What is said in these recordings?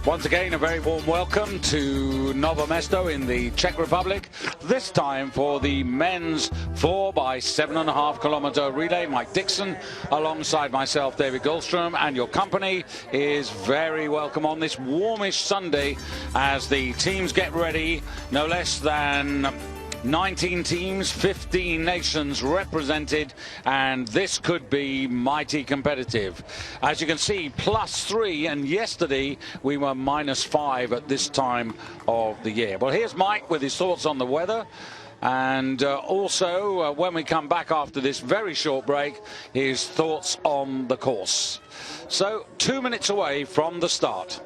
Once again, a very warm welcome to Nove Mesto in the Czech Republic. This time for the men's 4x7.5 kilometer relay. Mike Dixon alongside myself, David Goldstrom, and your company is very welcome on this warmish Sunday as the teams get ready. No less than 19 teams, 15 nations represented, and this could be mighty competitive. As you can see, +3, and yesterday we were -5 at this time of the year. Well, here's Mike with his thoughts on the weather, and also when we come back after this very short break, his thoughts on the course. So 2 minutes away from the start.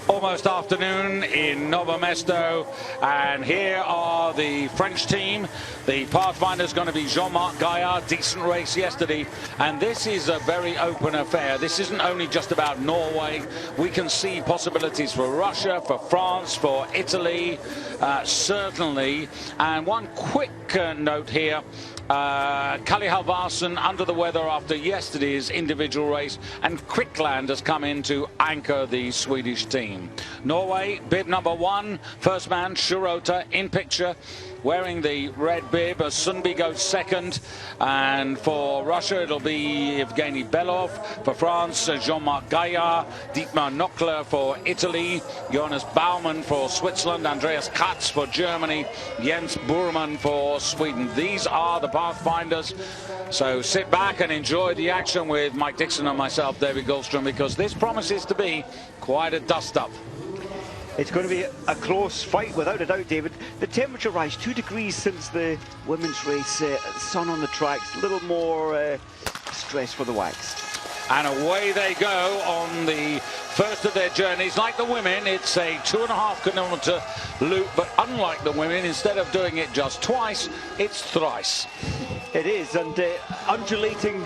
Almost afternoon in Nove Mesto, and here are the French team. The Pathfinder's going to be Jean-Marc Gaillard. Decent race yesterday, and this is a very open affair. This isn't only just about Norway. We can see possibilities for Russia, for France, for Italy, certainly. And one quick note here. Kalle Halvarsen under the weather after yesterday's individual race, and Quickland has come in to anchor the Swedish team. Norway, bib number 1, first man Shirota in picture, wearing the red bib as Sundby goes second, and for Russia it'll be Evgeny Belov, for France Jean-Marc Gaillard, Dietmar Knockler for Italy, Jonas Baumann for Switzerland, Andreas Katz for Germany, Jens Burman for Sweden. These are the Pathfinders, so sit back and enjoy the action with Mike Dixon and myself, David Goldstrom, because this promises to be quite a dust-up. It's going to be a close fight, without a doubt, David. The temperature rise 2 degrees since the women's race. Sun on the tracks, a little more stress for the Wags. And away they go on the first of their journeys. Like the women, it's a 2.5 kilometer loop, but unlike the women, instead of doing it just twice, it's thrice. It is, and undulating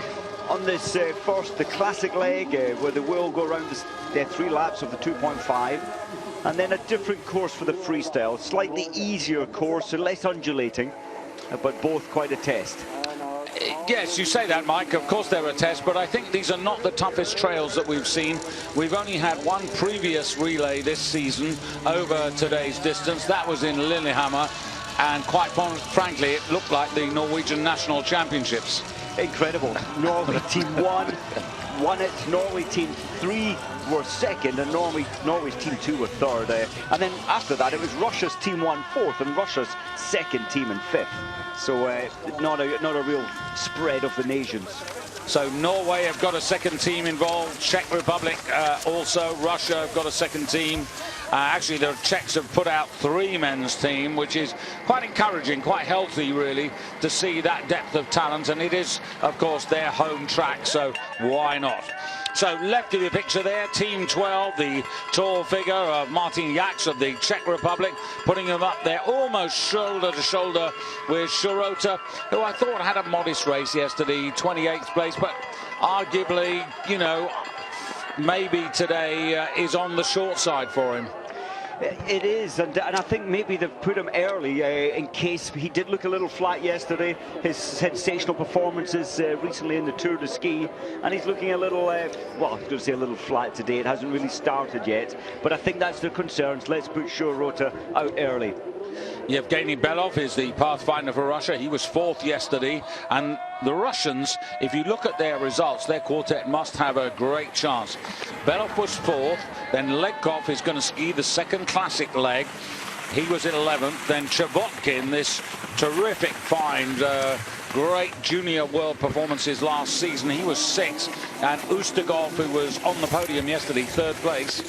on this the classic leg, where they will go around the 3 laps of the 2.5. And then a different course for the freestyle, slightly easier course, less undulating, but both quite a test. Yes, you say that, Mike. Of course they're a test, but I think these are not the toughest trails that we've seen. We've only had one previous relay this season over today's distance. That was in Lillehammer, and quite frankly, it looked like the Norwegian National Championships. Incredible. Norway team 1 won it. Norway team 3 were second, and Norway's team 2 were third. And then after that, it was Russia's team 1 fourth, and Russia's second team in 5th. So not a real spread of the nations. So Norway have got a second team involved. Czech Republic also. Russia have got a second team. Actually, the Czechs have put out 3 men's team, which is quite encouraging, quite healthy, really, to see that depth of talent. And it is, of course, their home track, so why not? So left of your picture there, Team 12, the tall figure of Martin Jaks of the Czech Republic, putting him up there almost shoulder to shoulder with Shirota, who I thought had a modest race yesterday, 28th place, but arguably, you know, maybe today is on the short side for him. It is, and I think maybe they've put him early in case he did look a little flat yesterday. His sensational performances recently in the Tour de Ski, and he's looking a little, well, I was going to say a little flat today. It hasn't really started yet, but I think that's their concerns. Let's put Shirota out early. Evgeny Belov is the Pathfinder for Russia. He was 4th yesterday, and the Russians, if you look at their results, their quartet must have a great chance. Belov was 4th, then Legkov is going to ski the second classic leg. He was in 11th, then Chavotkin, this terrific find, great junior world performances last season. He was 6th, and Ustigov, who was on the podium yesterday, 3rd place.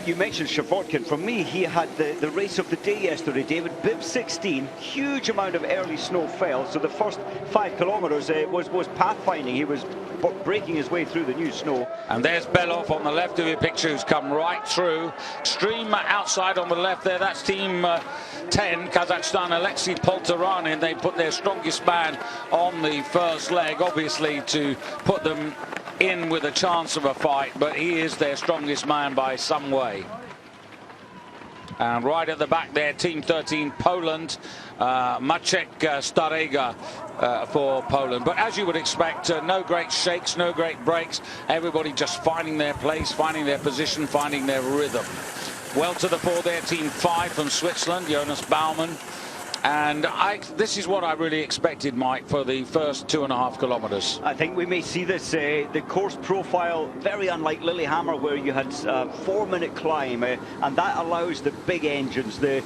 You mentioned Chavotkin. For me, he had the race of the day yesterday, David. Bib 16, huge amount of early snow fell, so the first 5 kilometers was pathfinding. He was breaking his way through the new snow. And there's Belov on the left of your picture, who's come right through. Extreme outside on the left there, that's team 10, Kazakhstan, Alexei Poltaranin. They put their strongest man on the first leg, obviously to put them in with a chance of a fight, but he is their strongest man by some way. And right at the back there, Team 13, Poland, Maciek Starega for Poland. But as you would expect, no great shakes, no great breaks. Everybody just finding their place, finding their position, finding their rhythm. Well to the fore there, Team 5 from Switzerland, Jonas Baumann. And this is what I really expected, Mike, for the first 2.5 kilometres. I think we may see this, the course profile, very unlike Lillehammer, where you had a 4-minute climb, and that allows the big engines, the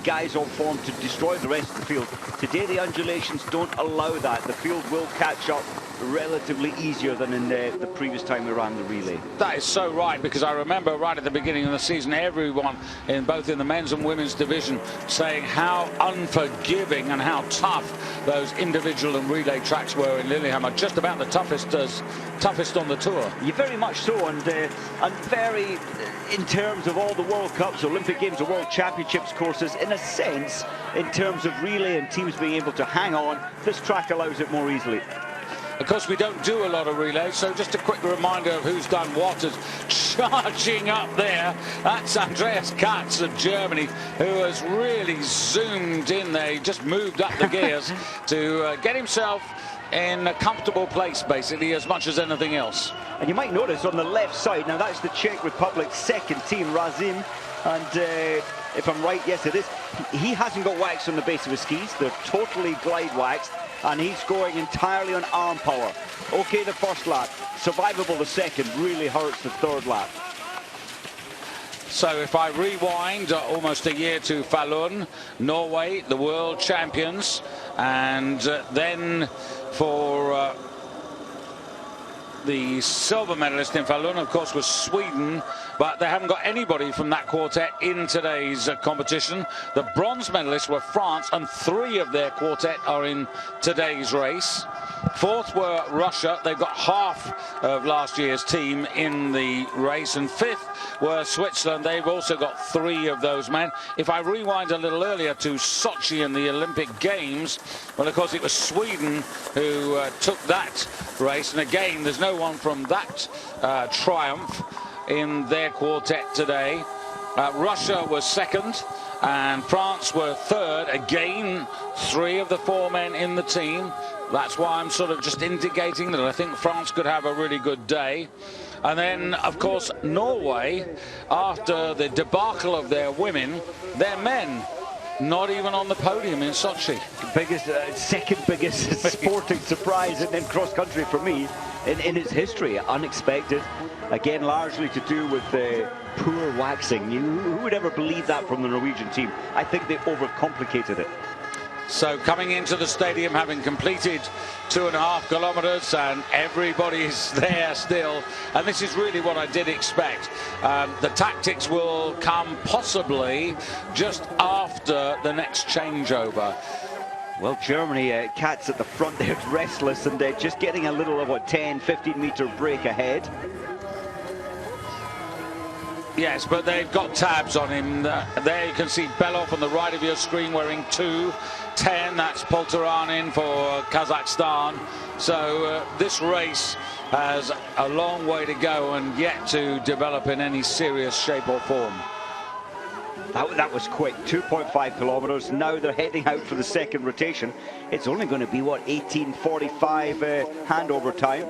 guys on form, to destroy the rest of the field. Today, the undulations don't allow that. The field will catch up relatively easier than in the previous time we ran the relay. That is so right, because I remember right at the beginning of the season, everyone in both in the men's and women's division saying how unforgiving and how tough those individual and relay tracks were in Lillehammer. Just about the toughest on the tour. Yeah, very much so, and very, in terms of all the World Cups, Olympic Games, or World Championships courses, in a sense, in terms of relay and teams being able to hang on, this track allows it more easily. Of course, we don't do a lot of relays, so just a quick reminder of who's done what. Is charging up there, that's Andreas Katz of Germany, who has really zoomed in there. He just moved up the gears to get himself in a comfortable place, basically, as much as anything else. And you might notice on the left side, now that's the Czech Republic's second team, Razim, and if I'm right, yes it is, he hasn't got wax on the base of his skis. They're totally glide waxed, and he's going entirely on arm power. Okay, the first lap, survivable the second, really hurts the third lap. So if I rewind almost a year to Falun, Norway, the world champions, and then for the silver medalist in Falun, of course, was Sweden, but they haven't got anybody from that quartet in today's competition. The bronze medalists were France, and 3 of their quartet are in today's race. Fourth were Russia. They've got half of last year's team in the race. And fifth were Switzerland. They've also got 3 of those men. If I rewind a little earlier to Sochi and the Olympic Games, well, of course, it was Sweden who took that race. And again, there's no one from that triumph in their quartet today. Russia was second, and France were third. Again, 3 of the 4 men in the team. That's why I'm sort of just indicating that I think France could have a really good day. And then, of course, Norway, after the debacle of their women, their men, not even on the podium in Sochi. Biggest, second biggest sporting surprise in cross-country for me in its history. Unexpected. Again, largely to do with poor waxing. Who would ever believe that from the Norwegian team? I think they overcomplicated it. So coming into the stadium, having completed 2.5 kilometres, and everybody's there still, and this is really what I did expect. The tactics will come possibly just after the next changeover. Well, Germany, Katz at the front there, restless, and just getting a little of 10-15 metre break ahead. Yes, but they've got tabs on him. There you can see Belov on the right of your screen wearing 2:10. That's Polteranin for Kazakhstan. So this race has a long way to go and yet to develop in any serious shape or form. That was quick, 2.5 kilometres. Now they're heading out for the second rotation. It's only going to be, what, 18:45 handover time.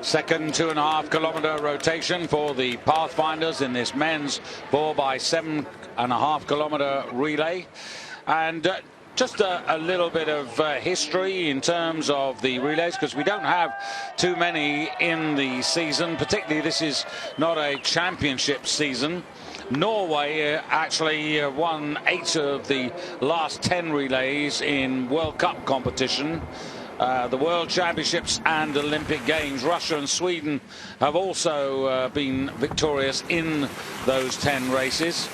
Second 2.5 kilometre rotation for the Pathfinders in this men's 4x7.5 kilometre relay. And just a little bit of history in terms of the relays, because we don't have too many in the season. Particularly, this is not a championship season. Norway actually won 8 of the last 10 relays in World Cup competition. The World Championships and Olympic Games. Russia and Sweden have also been victorious in those 10 races.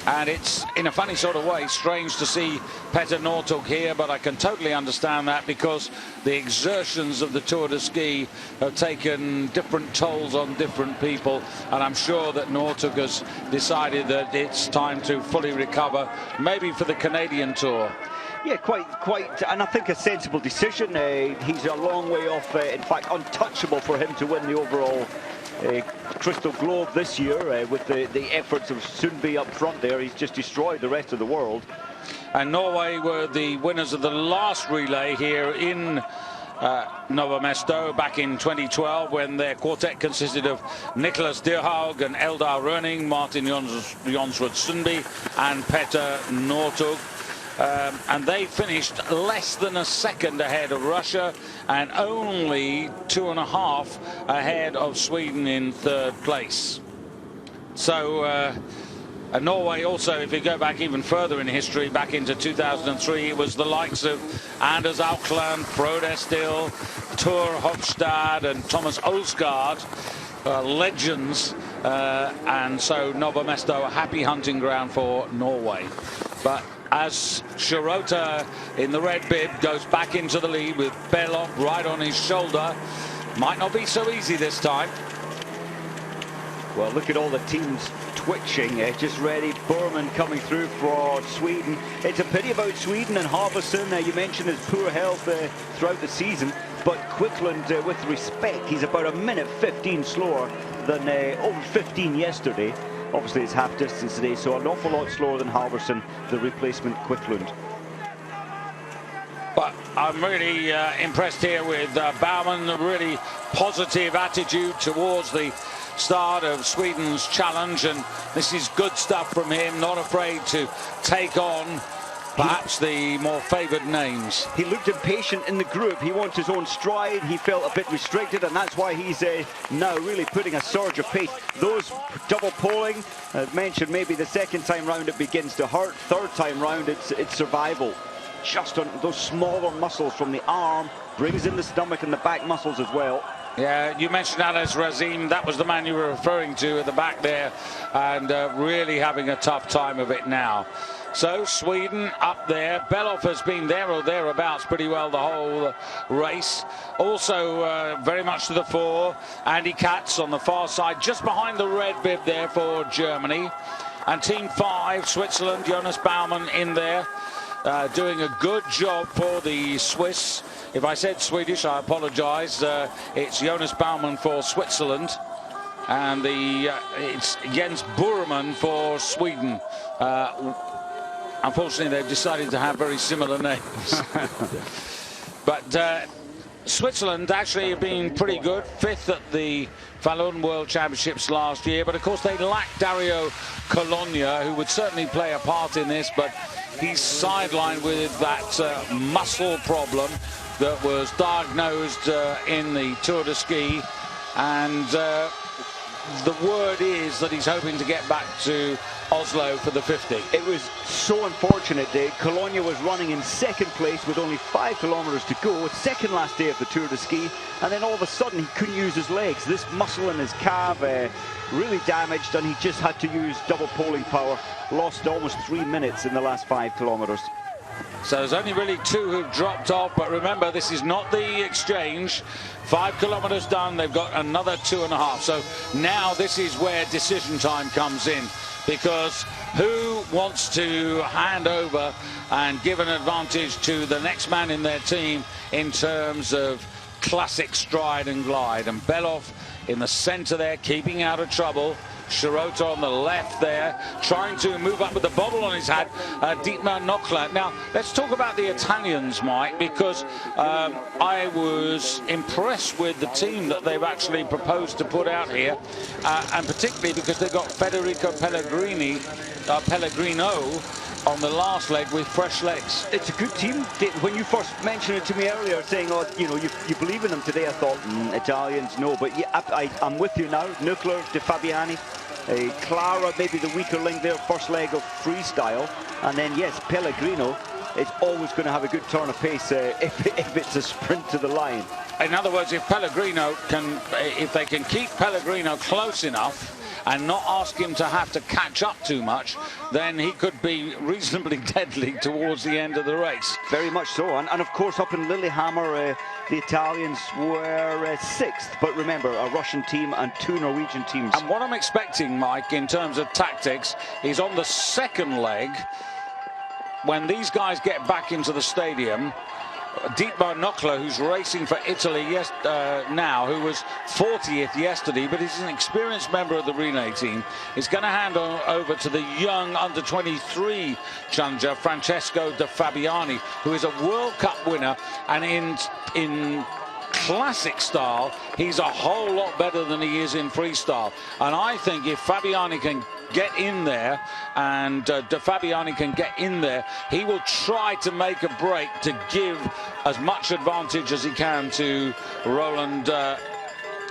And it's, in a funny sort of way, strange to see Petter Northug here, but I can totally understand that, because the exertions of the Tour de Ski have taken different tolls on different people, and I'm sure that Northug has decided that it's time to fully recover, maybe for the Canadian Tour. Yeah, quite, and I think a sensible decision. He's a long way off, in fact, untouchable for him to win the overall Crystal Globe this year. With the efforts of Sundby up front there, he's just destroyed the rest of the world. And Norway were the winners of the last relay here in Nove Mesto back in 2012, when their quartet consisted of Nicholas Dyrhaug and Eldar Rønning, Martin Jonsrud Sundby and Petter Northug. And they finished less than a second ahead of Russia and only 2.5 ahead of Sweden in third place. So Norway also, if you go back even further in history, back into 2003, it was the likes of Anders Aukland, Frode Still, Thor Hofstad and Thomas Olsgaard, legends. And so Nove Mesto, a happy hunting ground for Norway. But as Shirota in the red bib goes back into the lead with Belov right on his shoulder, might not be so easy this time. Well, look at all the teams twitching, just ready. Burman coming through for Sweden. It's a pity about Sweden and Harbison. You mentioned his poor health throughout the season, but Quicklund, with respect, he's about a minute 15 slower than over 15 yesterday. Obviously, it's half distance today, so an awful lot slower than Halvorsen, the replacement Quicklund. But I'm really impressed here with Baumann, a really positive attitude towards the start of Sweden's challenge, and this is good stuff from him, not afraid to take on perhaps the more favoured names. He looked impatient in the group. He wants his own stride. He felt a bit restricted, and that's why he's now really putting a surge of pace. Those double polling, as mentioned, maybe the second time round it begins to hurt. Third time round it's survival. Just on those smaller muscles from the arm, brings in the stomach and the back muscles as well. Yeah, you mentioned Anas Razim. That was the man you were referring to at the back there, and really having a tough time of it now. So Sweden up there. Belov has been there or thereabouts pretty well the whole race. Also very much to the fore, Andy Katz on the far side, just behind the red bib there for Germany. And Team 5, Switzerland, Jonas Baumann in there, doing a good job for the Swiss. If I said Swedish, I apologise. It's Jonas Baumann for Switzerland, and it's Jens Burman for Sweden. Unfortunately, they've decided to have very similar names. But Switzerland actually have been pretty good, 5th at the Falun World Championships last year. But of course, they lack Dario Colonia, who would certainly play a part in this, but he's sidelined with that muscle problem that was diagnosed in the Tour de Ski, and the word is that he's hoping to get back to Oslo for the 50. It was so unfortunate. Colonia was running in second place with only 5 kilometers to go, second last day of the Tour de Ski, and then all of a sudden he couldn't use his legs. This muscle in his calf really damaged, and he just had to use double poling power. Lost almost 3 minutes in the last 5 kilometers. So there's only really 2 who've dropped off, but remember, this is not the exchange. 5 kilometers done, they've got another 2.5. So now this is where decision time comes in, because who wants to hand over and give an advantage to the next man in their team in terms of classic stride and glide? And Belov in the centre there, keeping out of trouble. Shirota on the left there, trying to move up with the bobble on his head. Dietmar Knockler. Now, let's talk about the Italians, Mike, because I was impressed with the team that they've actually proposed to put out here, and particularly because they've got Federico Pellegrino on the last leg with fresh legs. It's a good team. When you first mentioned it to me earlier, saying, oh, you know, you believe in them today, I thought, Italians, no. But yeah, I'm with you now. Nuclear, De Fabiani, Clara, maybe the weaker link there, first leg of freestyle. And then, yes, Pellegrino is always going to have a good turn of pace if it's a sprint to the line. In other words, if they can keep Pellegrino close enough and not ask him to have to catch up too much, then he could be reasonably deadly towards the end of the race. Very much so. And of course, up in Lillehammer, the Italians were 6th. But remember, a Russian team and 2 Norwegian teams. And what I'm expecting, Mike, in terms of tactics, is on the second leg, when these guys get back into the stadium, Dietmar Knockler, who's racing for Italy now, who was 40th yesterday, but he's an experienced member of the relay team, is going to hand over to the young under-23 challenger, Francesco De Fabiani, who is a World Cup winner, and in classic style, he's a whole lot better than he is in freestyle. And I think if Fabiani can get in there, and De Fabiani can get in there, he will try to make a break to give as much advantage as he can to Roland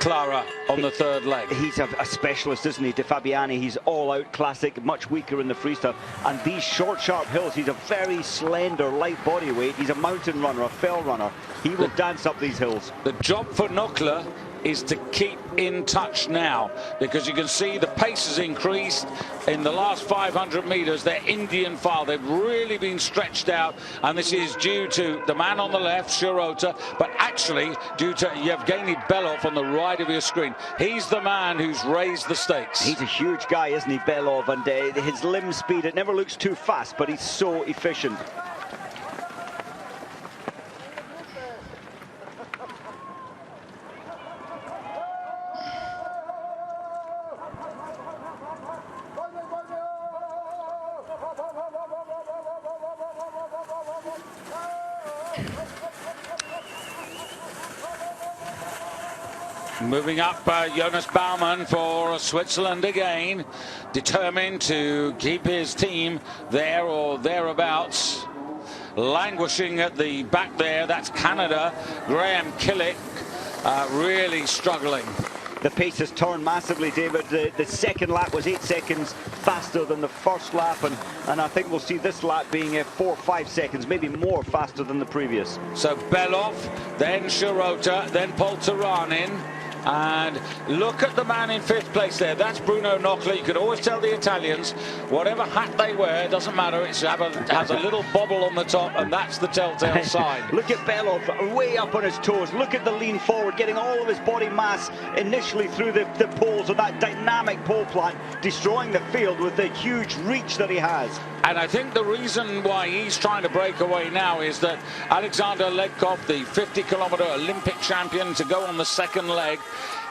Clara on the third leg. He's a specialist, isn't he, De Fabiani? He's all-out classic, much weaker in the freestyle. And these short, sharp hills, he's a very slender, light body weight. He's a mountain runner, a fell runner. He will dance up these hills. The job for Knockler is to keep in touch now, because you can see the pace has increased in the last 500 meters. They're Indian file. They've really been stretched out, and this is due to the man on the left, Shirota, but actually due to Yevgeny Belov on the right of your screen. He's the man who's raised the stakes. He's a huge guy, isn't he, Belov? And his limb speed, it never looks too fast, but he's so efficient. Moving up, Jonas Baumann for Switzerland again, determined to keep his team there or thereabouts. Languishing at the back there, that's Canada. Graham Killick really struggling. The pace has turned massively, David. The second lap was 8 seconds faster than the first lap, and I think we'll see this lap being 4 or 5 seconds, maybe more, faster than the previous. So Belov, then Shirota, then Polteranin. And look at the man in 5th place there. That's Bruno Knockler. You could always tell the Italians, whatever hat they wear, doesn't matter. It has a little bobble on the top, and that's the telltale sign. Look at Belov, way up on his toes. Look at the lean forward, getting all of his body mass initially through the poles of that dynamic pole plant, destroying the field with the huge reach that he has. And I think the reason why he's trying to break away now is that Alexander Ledkov, the 50-kilometer Olympic champion, to go on the second leg,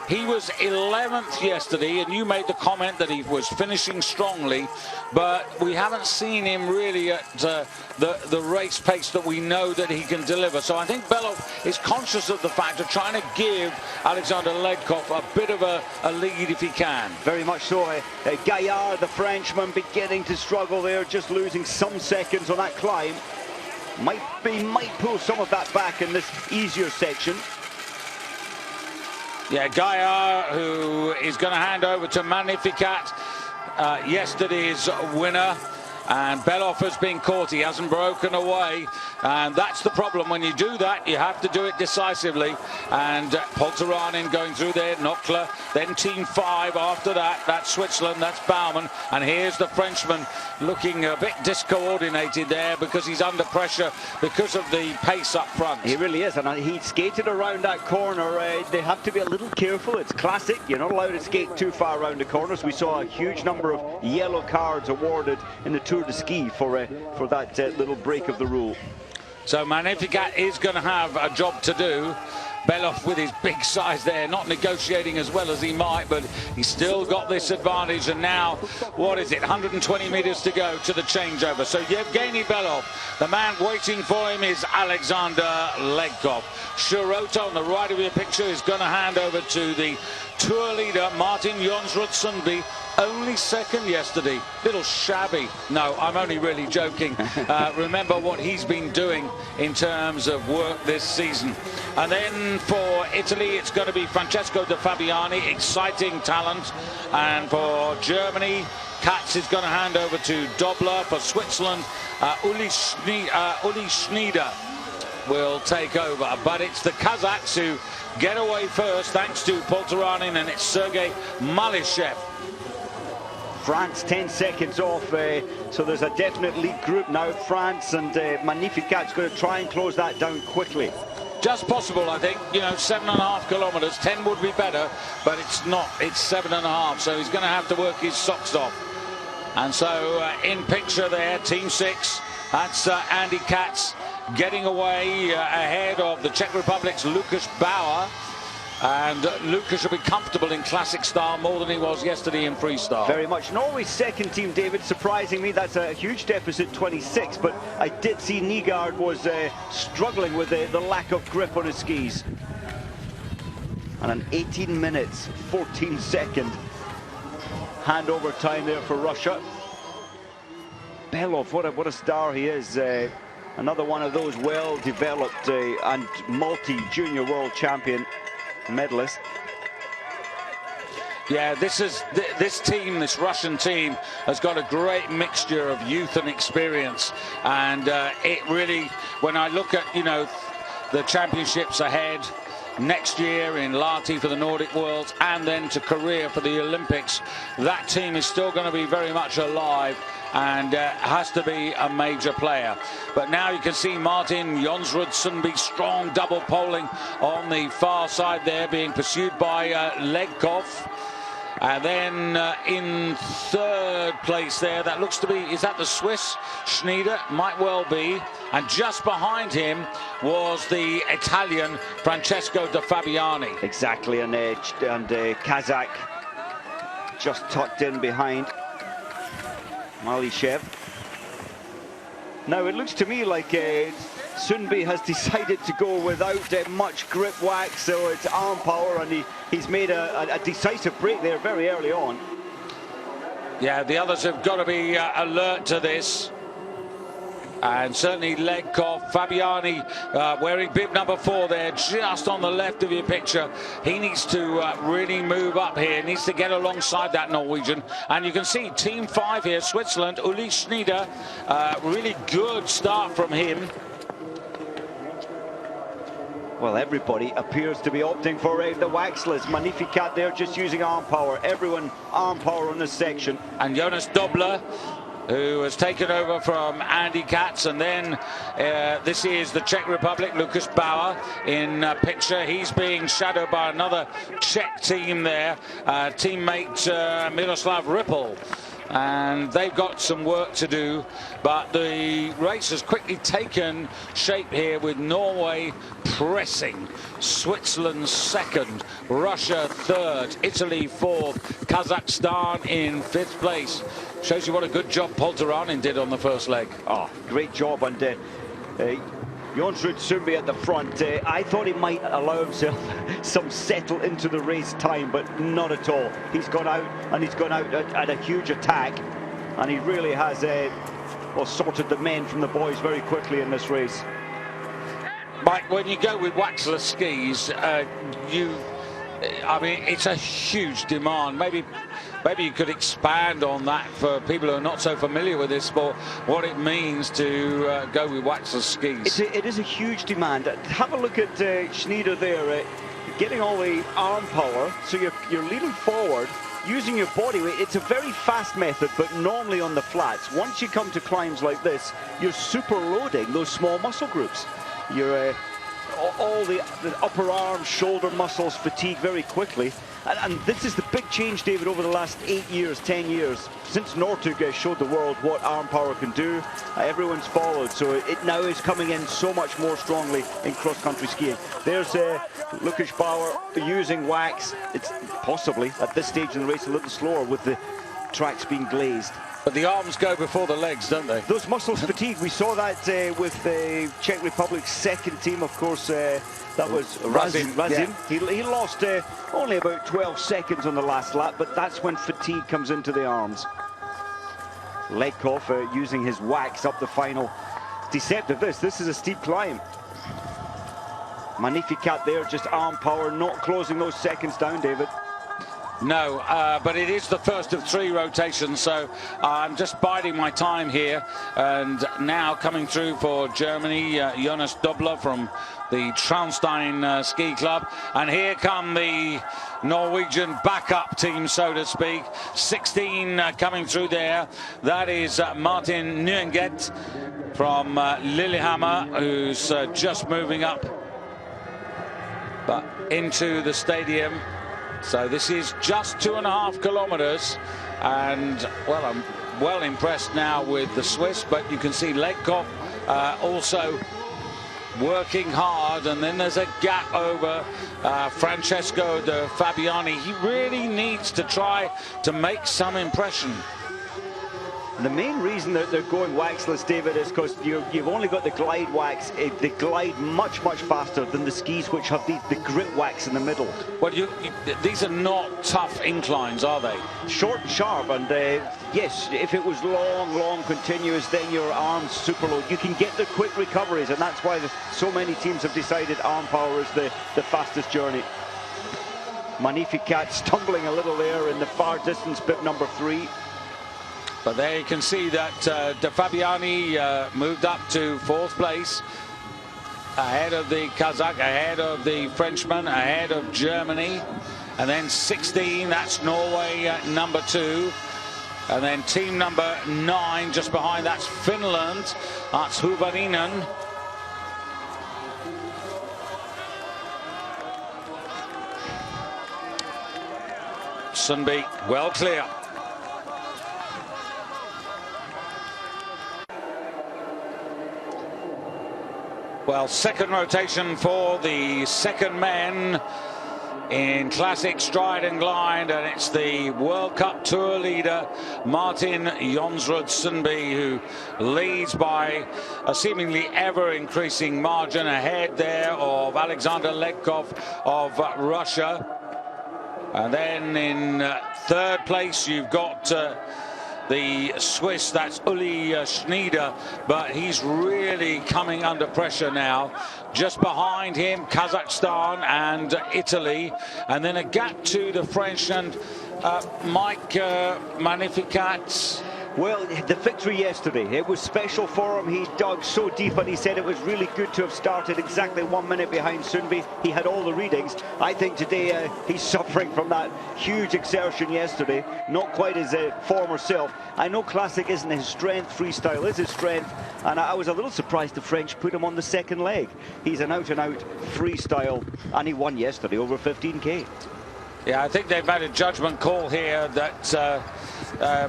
he was 11th yesterday, and you made the comment that he was finishing strongly, but we haven't seen him really at the race pace that we know that he can deliver. So I think Belov is conscious of the fact of trying to give Alexander Ledkov a bit of a lead if he can. Very much so. Gaillard, the Frenchman, beginning to struggle there, just losing some seconds on that climb. Might pull some of that back in this easier section. Yeah, Gaillard, who is going to hand over to Magnificat, yesterday's winner. And Belov has been caught. He hasn't broken away. And that's the problem. When you do that, you have to do it decisively. And Polteranin going through there, Knockler. Then Team 5 after that. That's Switzerland, that's Baumann. And here's the Frenchman looking a bit discoordinated there because he's under pressure because of the pace up front. He really is. And he skated around that corner. They have to be a little careful. It's classic. You're not allowed to skate too far around the corners. We saw a huge number of yellow cards awarded in the Tour de Ski for that little break of the rule. So Magnificat is going to have a job to do. Belov with his big size there, not negotiating as well as he might, but he's still got this advantage. And now, what is it, 120 meters to go to the changeover. So Yevgeny Belov, the man waiting for him is Alexander Ledkov. Shirota on the right of your picture is going to hand over to the tour leader, Martin Jonsrud-Sundby. Only second yesterday. Little shabby. No, I'm only really joking. Remember what he's been doing in terms of work this season. And then for Italy, it's going to be Francesco De Fabiani, exciting talent. And for Germany, Katz is going to hand over to Dobler. For Switzerland, Uli Schneider will take over. But it's the Kazakhs who get away first, thanks to Polteranin, and it's Sergei Malishev. France 10 seconds off, so there's a definite lead group now. France and Magnificat's going to try and close that down quickly. Just possible, I think. You know, 7.5 kilometers. 10 would be better, but it's not. It's 7.5, so he's going to have to work his socks off. And so in picture there, Team 6, That's Andy Katz getting away ahead of the Czech Republic's Lukáš Bauer. And Lukáš will be comfortable in classic style more than he was yesterday in freestyle. Very much. Norway's second team, David, surprising me. That's a huge deficit, 26. But I did see Nygaard was struggling with the lack of grip on his skis. And an 18 minutes, 14 second handover time there for Russia. Belov, what a star he is. Another one of those well-developed and multi-junior world champion medalist. Yeah, this team, this Russian team, has got a great mixture of youth and experience, and it really, when I look at, you know, the championships ahead next year in Lahti for the Nordic Worlds and then to Korea for the Olympics, that team is still going to be very much alive and has to be a major player. But now you can see Martin Jonsrudsen be strong, double poling on the far side there, being pursued by Legkov. And then in third place there, that looks to be, is that the Swiss? Schneider, might well be. And just behind him was the Italian Francesco De Fabiani. Exactly, and Kazakh just tucked in behind Malishev. Now it looks to me like Sundby has decided to go without much grip wax, so it's arm power, and he's made a decisive break there very early on. Yeah, the others have got to be alert to this. And certainly Legkov, Fabiani wearing bib number 4 there, just on the left of your picture. He needs to really move up here, needs to get alongside that Norwegian. And you can see Team 5 here, Switzerland, Uli Schneider, really good start from him. Well, everybody appears to be opting for the waxless. Magnificat there, just using arm power. Everyone arm power on this section. And Jonas Dobler, who has taken over from Andy Katz, and then this is the Czech Republic, Lukáš Bauer in picture. He's being shadowed by another Czech team there, teammate Miroslav Ripple. And they've got some work to do, but the race has quickly taken shape here with Norway pressing, Switzerland second, Russia third, Italy fourth, Kazakhstan in 5th place. Shows you what a good job Polteranin did on the first leg. Oh, great job, and Jonsrud at the front. I thought he might allow himself some settle into the race time, but not at all. He's gone out, and he's gone out at a huge attack, and he really has sorted the men from the boys very quickly in this race. Mike, when you go with waxless skis, I mean, it's a huge demand. Maybe you could expand on that for people who are not so familiar with this sport, what it means to go with waxless skis. It is a huge demand. Have a look at Schneider there, getting all the arm power, so you're leaning forward, using your body weight. It's a very fast method, but normally on the flats. Once you come to climbs like this, you're super loading those small muscle groups. You're all the upper arm, shoulder muscles fatigue very quickly. And this is the big change, David, over the last 8 years, 10 years. Since Northug showed the world what arm power can do, everyone's followed. So it now is coming in so much more strongly in cross-country skiing. There's Lukáš Bauer using wax. It's possibly, at this stage in the race, a little slower with the tracks being glazed. But the arms go before the legs, don't they? Those muscles fatigue. We saw that with the Czech Republic's second team, of course. That was Razin. Yeah. He lost only about 12 seconds on the last lap, but that's when fatigue comes into the arms. Legkov using his wax up the final. Deceptive this is a steep climb. Magnificat there, just arm power, not closing those seconds down, David. No, but it is the first of 3 rotations, so I'm just biding my time here. And now coming through for Germany, Jonas Dobler from the Traunstein Ski Club. And here come the Norwegian backup team, so to speak. 16 coming through there. That is Martin Nguyen from Lillehammer, who's just moving up but into the stadium. So this is just 2.5 kilometers, and well, well impressed now with the Swiss, but you can see Ledkov also working hard, and then there's a gap over Francesco de Fabiani. He really needs to try to make some impression. The main reason that they're going waxless, David, is because you've only got the glide wax. They glide much faster than the skis, which have the grit wax in the middle. Well, these are not tough inclines, are they? Short and sharp, and yes, if it was long, continuous, then your arms super low. You can get the quick recoveries, and that's why so many teams have decided arm power is the fastest journey. Magnificat stumbling a little there in the far distance, bib number 3. But there you can see that De Fabiani moved up to 4th place, ahead of the Kazakh, ahead of the Frenchman, ahead of Germany. And then 16, that's Norway number 2. And then team number 9, just behind, that's Finland. That's Huvarinen. Sundby well clear. Well, second rotation for the second men in classic stride and glide, and it's the World Cup Tour leader Martin Jonsrud Sundby who leads by a seemingly ever-increasing margin, ahead there of Alexander Ledkov of Russia. And then in 3rd place you've got the Swiss, that's Uli Schneider, but he's really coming under pressure now. Just behind him, Kazakhstan and Italy, and then a gap to the French and Mike Magnificat. Well, the victory yesterday, it was special for him. He dug so deep, and he said it was really good to have started exactly 1 minute behind Sundby. He had all the readings. I think today he's suffering from that huge exertion yesterday. Not quite his former self. I know classic isn't his strength, freestyle is his strength, and I was a little surprised the French put him on the second leg. He's an out-and-out freestyle, and he won yesterday over 15K. Yeah, I think they've made a judgment call here that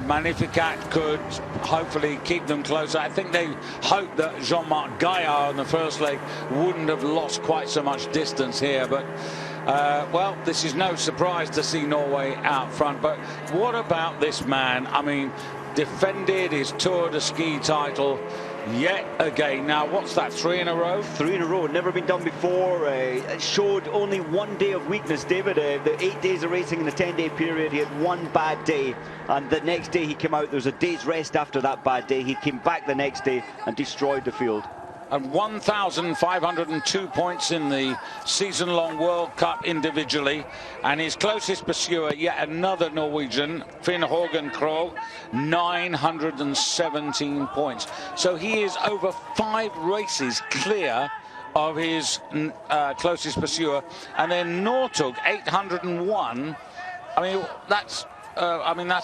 Magnificat could hopefully keep them closer. I think they hoped that Jean-Marc Gaillard on the first leg wouldn't have lost quite so much distance here, but well, this is no surprise to see Norway out front. But what about this man? I mean, defended his Tour de Ski title yet again. Now, what's that, 3 in a row? 3 in a row, never been done before. It showed only 1 day of weakness, David. The 8 days of racing in the 10-day period, he had 1 bad day, and the next day he came out, there was a day's rest after that bad day. He came back the next day and destroyed the field. And 1,502 points in the season-long World Cup individually. And his closest pursuer, yet another Norwegian, Finn Hågen Krogh, 917 points. So he is over 5 races clear of his closest pursuer. And then Northug, 801. I mean, that's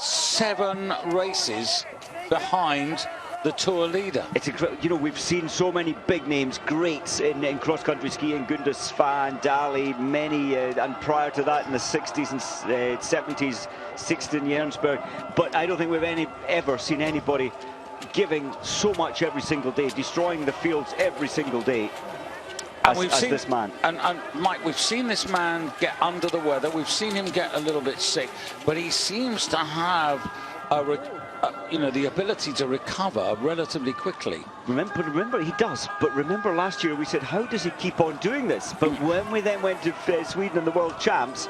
7 races behind the Tour leader. It's incredible. You know, we've seen so many big names, greats in cross-country skiing. Gunde Svan, Dali, many, and prior to that in the 60s and 70s, Sixten Jensberg. But I don't think we've ever seen anybody giving so much every single day, destroying the fields every single day. As this man. And Mike, we've seen this man get under the weather. We've seen him get a little bit sick, but he seems to have the ability to recover relatively quickly. Remember, he does. But remember last year we said, how does he keep on doing this? But when we then went to Sweden and the World Champs,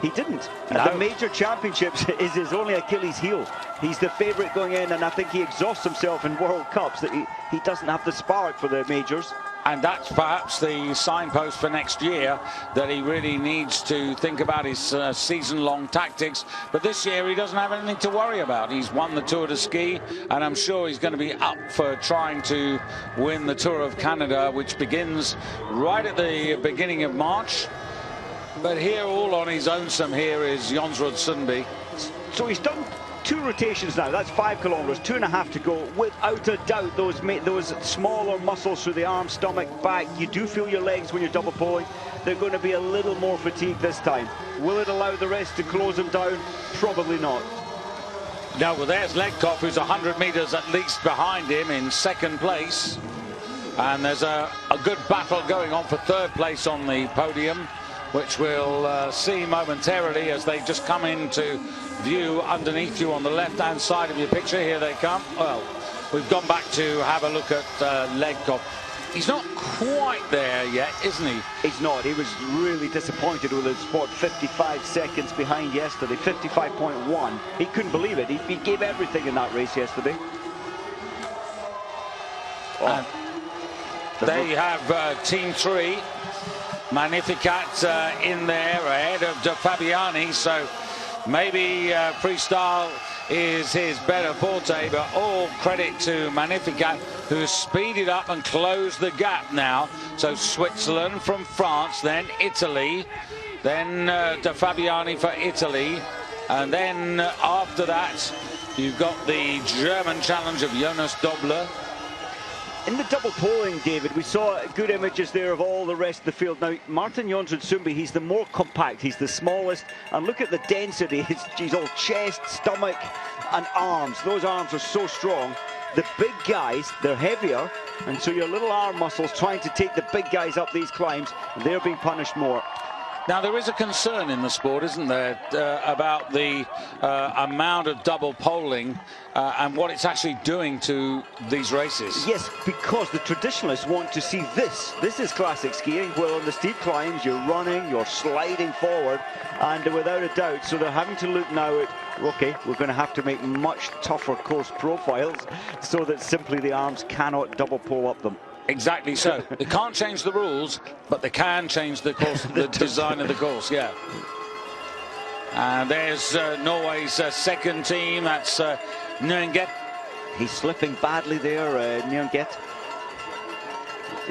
he didn't. No. The major championships is his only Achilles heel. He's the favourite going in, and I think he exhausts himself in World Cups, that he doesn't have the spark for the majors. And that's perhaps the signpost for next year, that he really needs to think about his season-long tactics. But this year he doesn't have anything to worry about. He's won the Tour de Ski, and I'm sure he's going to be up for trying to win the Tour of Canada, which begins right at the beginning of March. But here, all on his own, here is Jonsrud Sundby. So he's done 2 rotations now. That's 5 kilometers, 2.5 to go. Without a doubt, those smaller muscles through the arm, stomach, back, you do feel your legs when you're double pulling. They're going to be a little more fatigued this time. Will it allow the rest to close them down? Probably not. No, well, there's Legkov, who's 100 metres at least behind him in second place. And there's a good battle going on for third place on the podium, which we'll see momentarily as they just come into view underneath you on the left-hand side of your picture. Here they come. Well, we've gone back to have a look at Legkov. He's not quite there yet, isn't he? He's not. He was really disappointed with his spot 55 seconds behind yesterday, 55.1. He couldn't believe it. He gave everything in that race yesterday. And they have Team 3, Magnificat in there ahead of De Fabiani, so maybe freestyle is his better forte, but all credit to Magnificat, who speeded up and closed the gap now. So Switzerland from France, then Italy, then De Fabiani for Italy, and then after that you've got the German challenge of Jonas Dobler. In the double polling, David, we saw good images there of all the rest of the field. Now, Martin Jonsson-Sundby, he's the more compact, he's the smallest, and look at the density. He's all chest, stomach, and arms. Those arms are so strong. The big guys, they're heavier, and so your little arm muscles trying to take the big guys up these climbs, they're being punished more. Now, there is a concern in the sport, isn't there, about the amount of double polling and what it's actually doing to these races. Yes, because the traditionalists want to see this. This is classic skiing, where on the steep climbs you're running, you're sliding forward, and without a doubt, so they're having to look now at, okay, we're going to have to make much tougher course profiles so that simply the arms cannot double pole up them. Exactly so. They can't change the rules, but they can change the course, the design of the course, yeah. And there's Norway's second team, that's Nyenget. He's slipping badly there, Nyenget.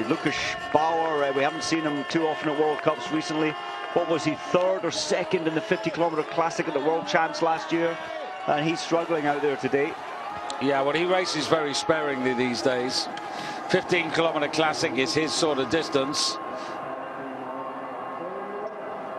Lucas Bauer, we haven't seen him too often at World Cups recently. What was he, third or second in the 50-kilometre Classic at the World Champs last year? And he's struggling out there today. Yeah, well, he races very sparingly these days. 15-kilometre Classic is his sort of distance.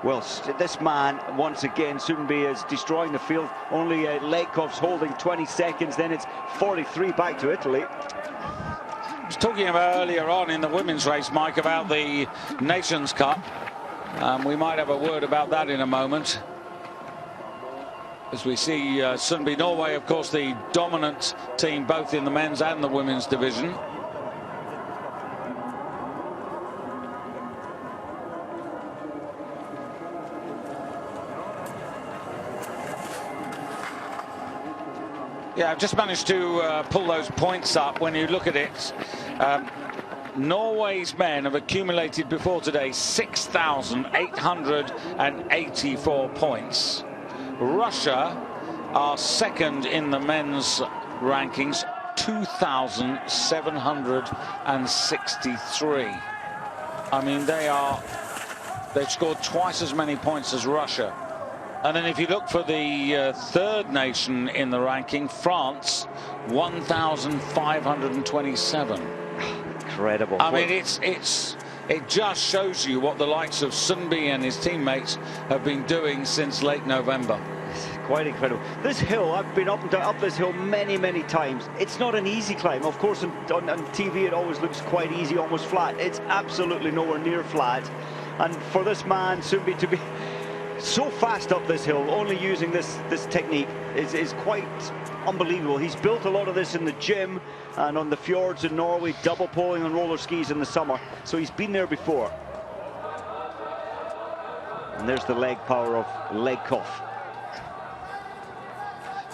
Well, this man, once again, Sundby is destroying the field. Only Legkov's holding 20 seconds, then it's 43 back to Italy. I was talking about earlier on in the women's race, Mike, about the Nations Cup. We might have a word about that in a moment. As we see Sundby, Norway, of course, the dominant team both in the men's and the women's division. Yeah, I've just managed to pull those points up. When you look at it, Norway's men have accumulated before today 6,884 points. Russia are second in the men's rankings, 2,763. I mean, they've scored twice as many points as Russia. And then if you look for the third nation in the ranking, France, 1,527. Incredible. I mean, it just shows you what the likes of Sundby and his teammates have been doing since late November. Quite incredible. This hill, I've been up and down up this hill many, many times. It's not an easy climb. Of course, on TV it always looks quite easy, almost flat. It's absolutely nowhere near flat. And for this man, Sundby, to be so fast up this hill, only using this technique is quite unbelievable. He's built a lot of this in the gym and on the fjords in Norway, double poling on roller skis in the summer. So he's been there before. And there's the leg power of Legkov.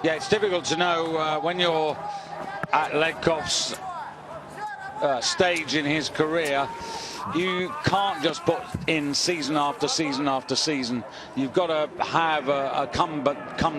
Yeah, it's difficult to know when you're at Legkov's stage in his career. You can't just put in season after season after season. You've got to have a come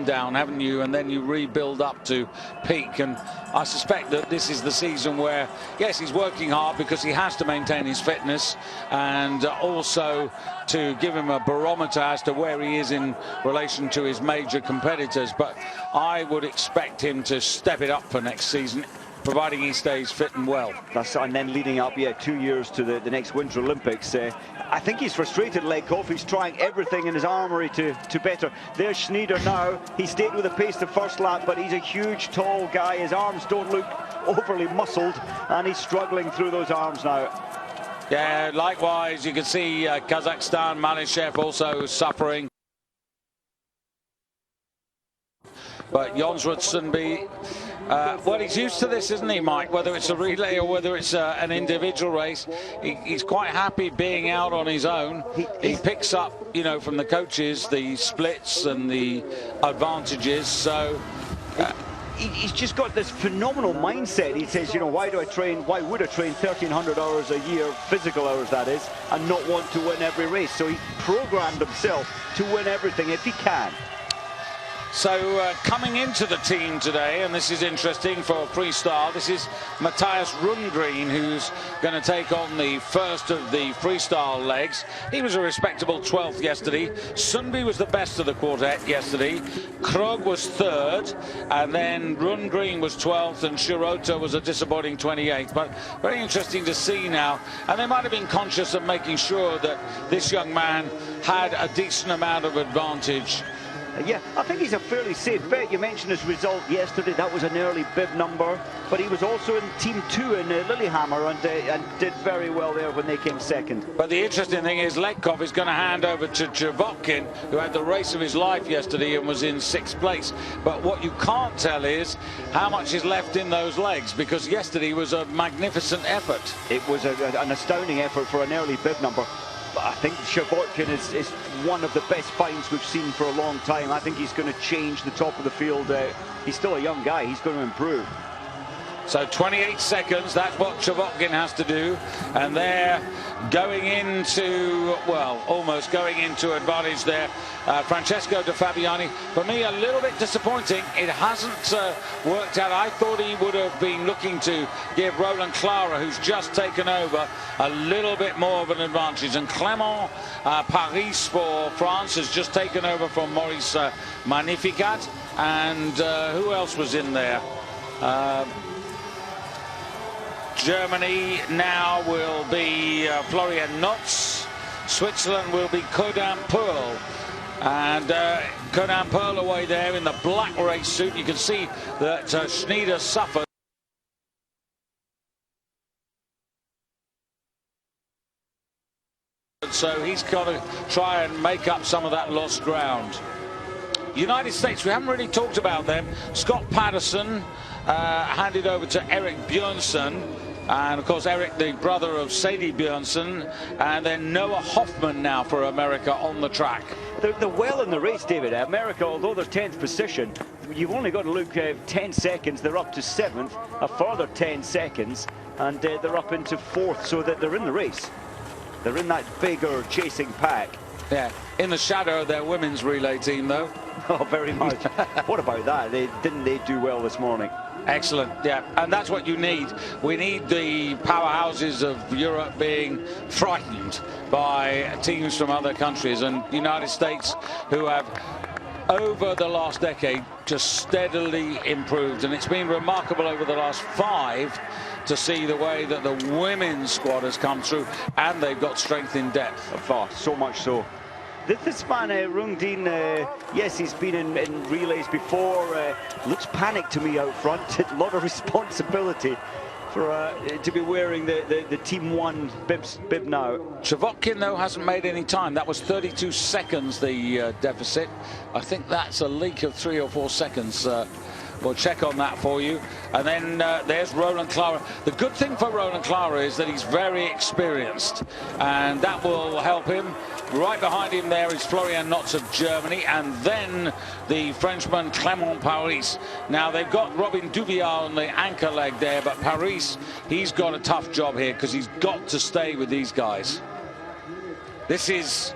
down, haven't you? And then you rebuild up to peak. And I suspect that this is the season where, yes, he's working hard because he has to maintain his fitness and also to give him a barometer as to where he is in relation to his major competitors. But I would expect him to step it up for next season. providing he stays fit and well. And then leading up, 2 years to the next Winter Olympics. I think he's frustrated, Legkov. He's trying everything in his armory to better. There's Schneider now. He stayed with the pace the first lap, but he's a huge, tall guy. His arms don't look overly muscled, and he's struggling through those arms now. Yeah, likewise, you can see Kazakhstan, Malishev also suffering. But Jonsrud be well, he's used to this, isn't he, Mike? Whether it's a relay or whether it's an individual race, he's quite happy being out on his own. He picks up, you know, from the coaches the splits and the advantages. So he's just got this phenomenal mindset. He says, you know, why would I train 1,300 hours a year, physical hours that is, and not want to win every race? So he's programmed himself to win everything if he can. So coming into the team today, and this is interesting for freestyle, this is Matthias Rundgren, who's going to take on the first of the freestyle legs. He was a respectable 12th yesterday. Sundby was the best of the quartet yesterday. Krog was third, and then Rundgren was 12th, and Shirota was a disappointing 28th. But very interesting to see now. And they might have been conscious of making sure that this young man had a decent amount of advantage. Yeah, I think he's a fairly safe bet. You mentioned his result yesterday. That was an early bib number, but he was also in Team 2 in Lillehammer and did very well there when they came second. But the interesting thing is Legkov is going to hand over to Chavotkin, who had the race of his life yesterday and was in 6th place. But what you can't tell is how much is left in those legs, because yesterday was a magnificent effort. It was an astounding effort for an early bib number. But I think Chavotkin is one of the best finds we've seen for a long time. I think he's going to change the top of the field. He's still a young guy. He's going to improve. So 28 seconds, that's what Chavotkin has to do. And they're going into, well, almost going into advantage there. Francesco De Fabiani, for me, a little bit disappointing. It hasn't worked out. I thought he would have been looking to give Roland Clara, who's just taken over, a little bit more of an advantage. And Clément Paris for France has just taken over from Maurice Magnificat. And who else was in there? Germany now will be Florian Notz. Switzerland will be Codan Pearl. And Codan Pearl away there in the black race suit. You can see that Schneider suffered. So he's got to try and make up some of that lost ground. United States, we haven't really talked about them. Scott Patterson handed over to Eric Björnsson. And of course, Eric, the brother of Sadie Björnsson, and then Noah Hoffman now for America on the track. They're well in the race, David. America, although they're 10th position, you've only got to look 10 seconds. They're up to 7th, a further 10 seconds, and they're up into 4th, so that they're in the race. They're in that bigger chasing pack. Yeah, in the shadow of their women's relay team, though. Oh, very much. What about that? Didn't they do well this morning? Excellent, yeah, and that's what you need. We need the powerhouses of Europe being frightened by teams from other countries, and United States, who have over the last decade just steadily improved, and it's been remarkable over the last 5 to see the way that the women's squad has come through, and they've got strength in depth. Far, so much so. This man, Rungdin, yes, he's been in relays before. Looks panicked to me out front. A lot of responsibility for to be wearing the Team 1 bib now. Chavotkin, though, hasn't made any time. That was 32 seconds, the deficit. I think that's a leak of 3 or 4 seconds. We'll check on that for you. And then there's Roland Clara. The good thing for Roland Clara is that he's very experienced, and that will help him. Right behind him there is Florian Notz of Germany, and then the Frenchman Clément Paris. Now, they've got Robin Duvial on the anchor leg there, but Paris, he's got a tough job here because he's got to stay with these guys. This is,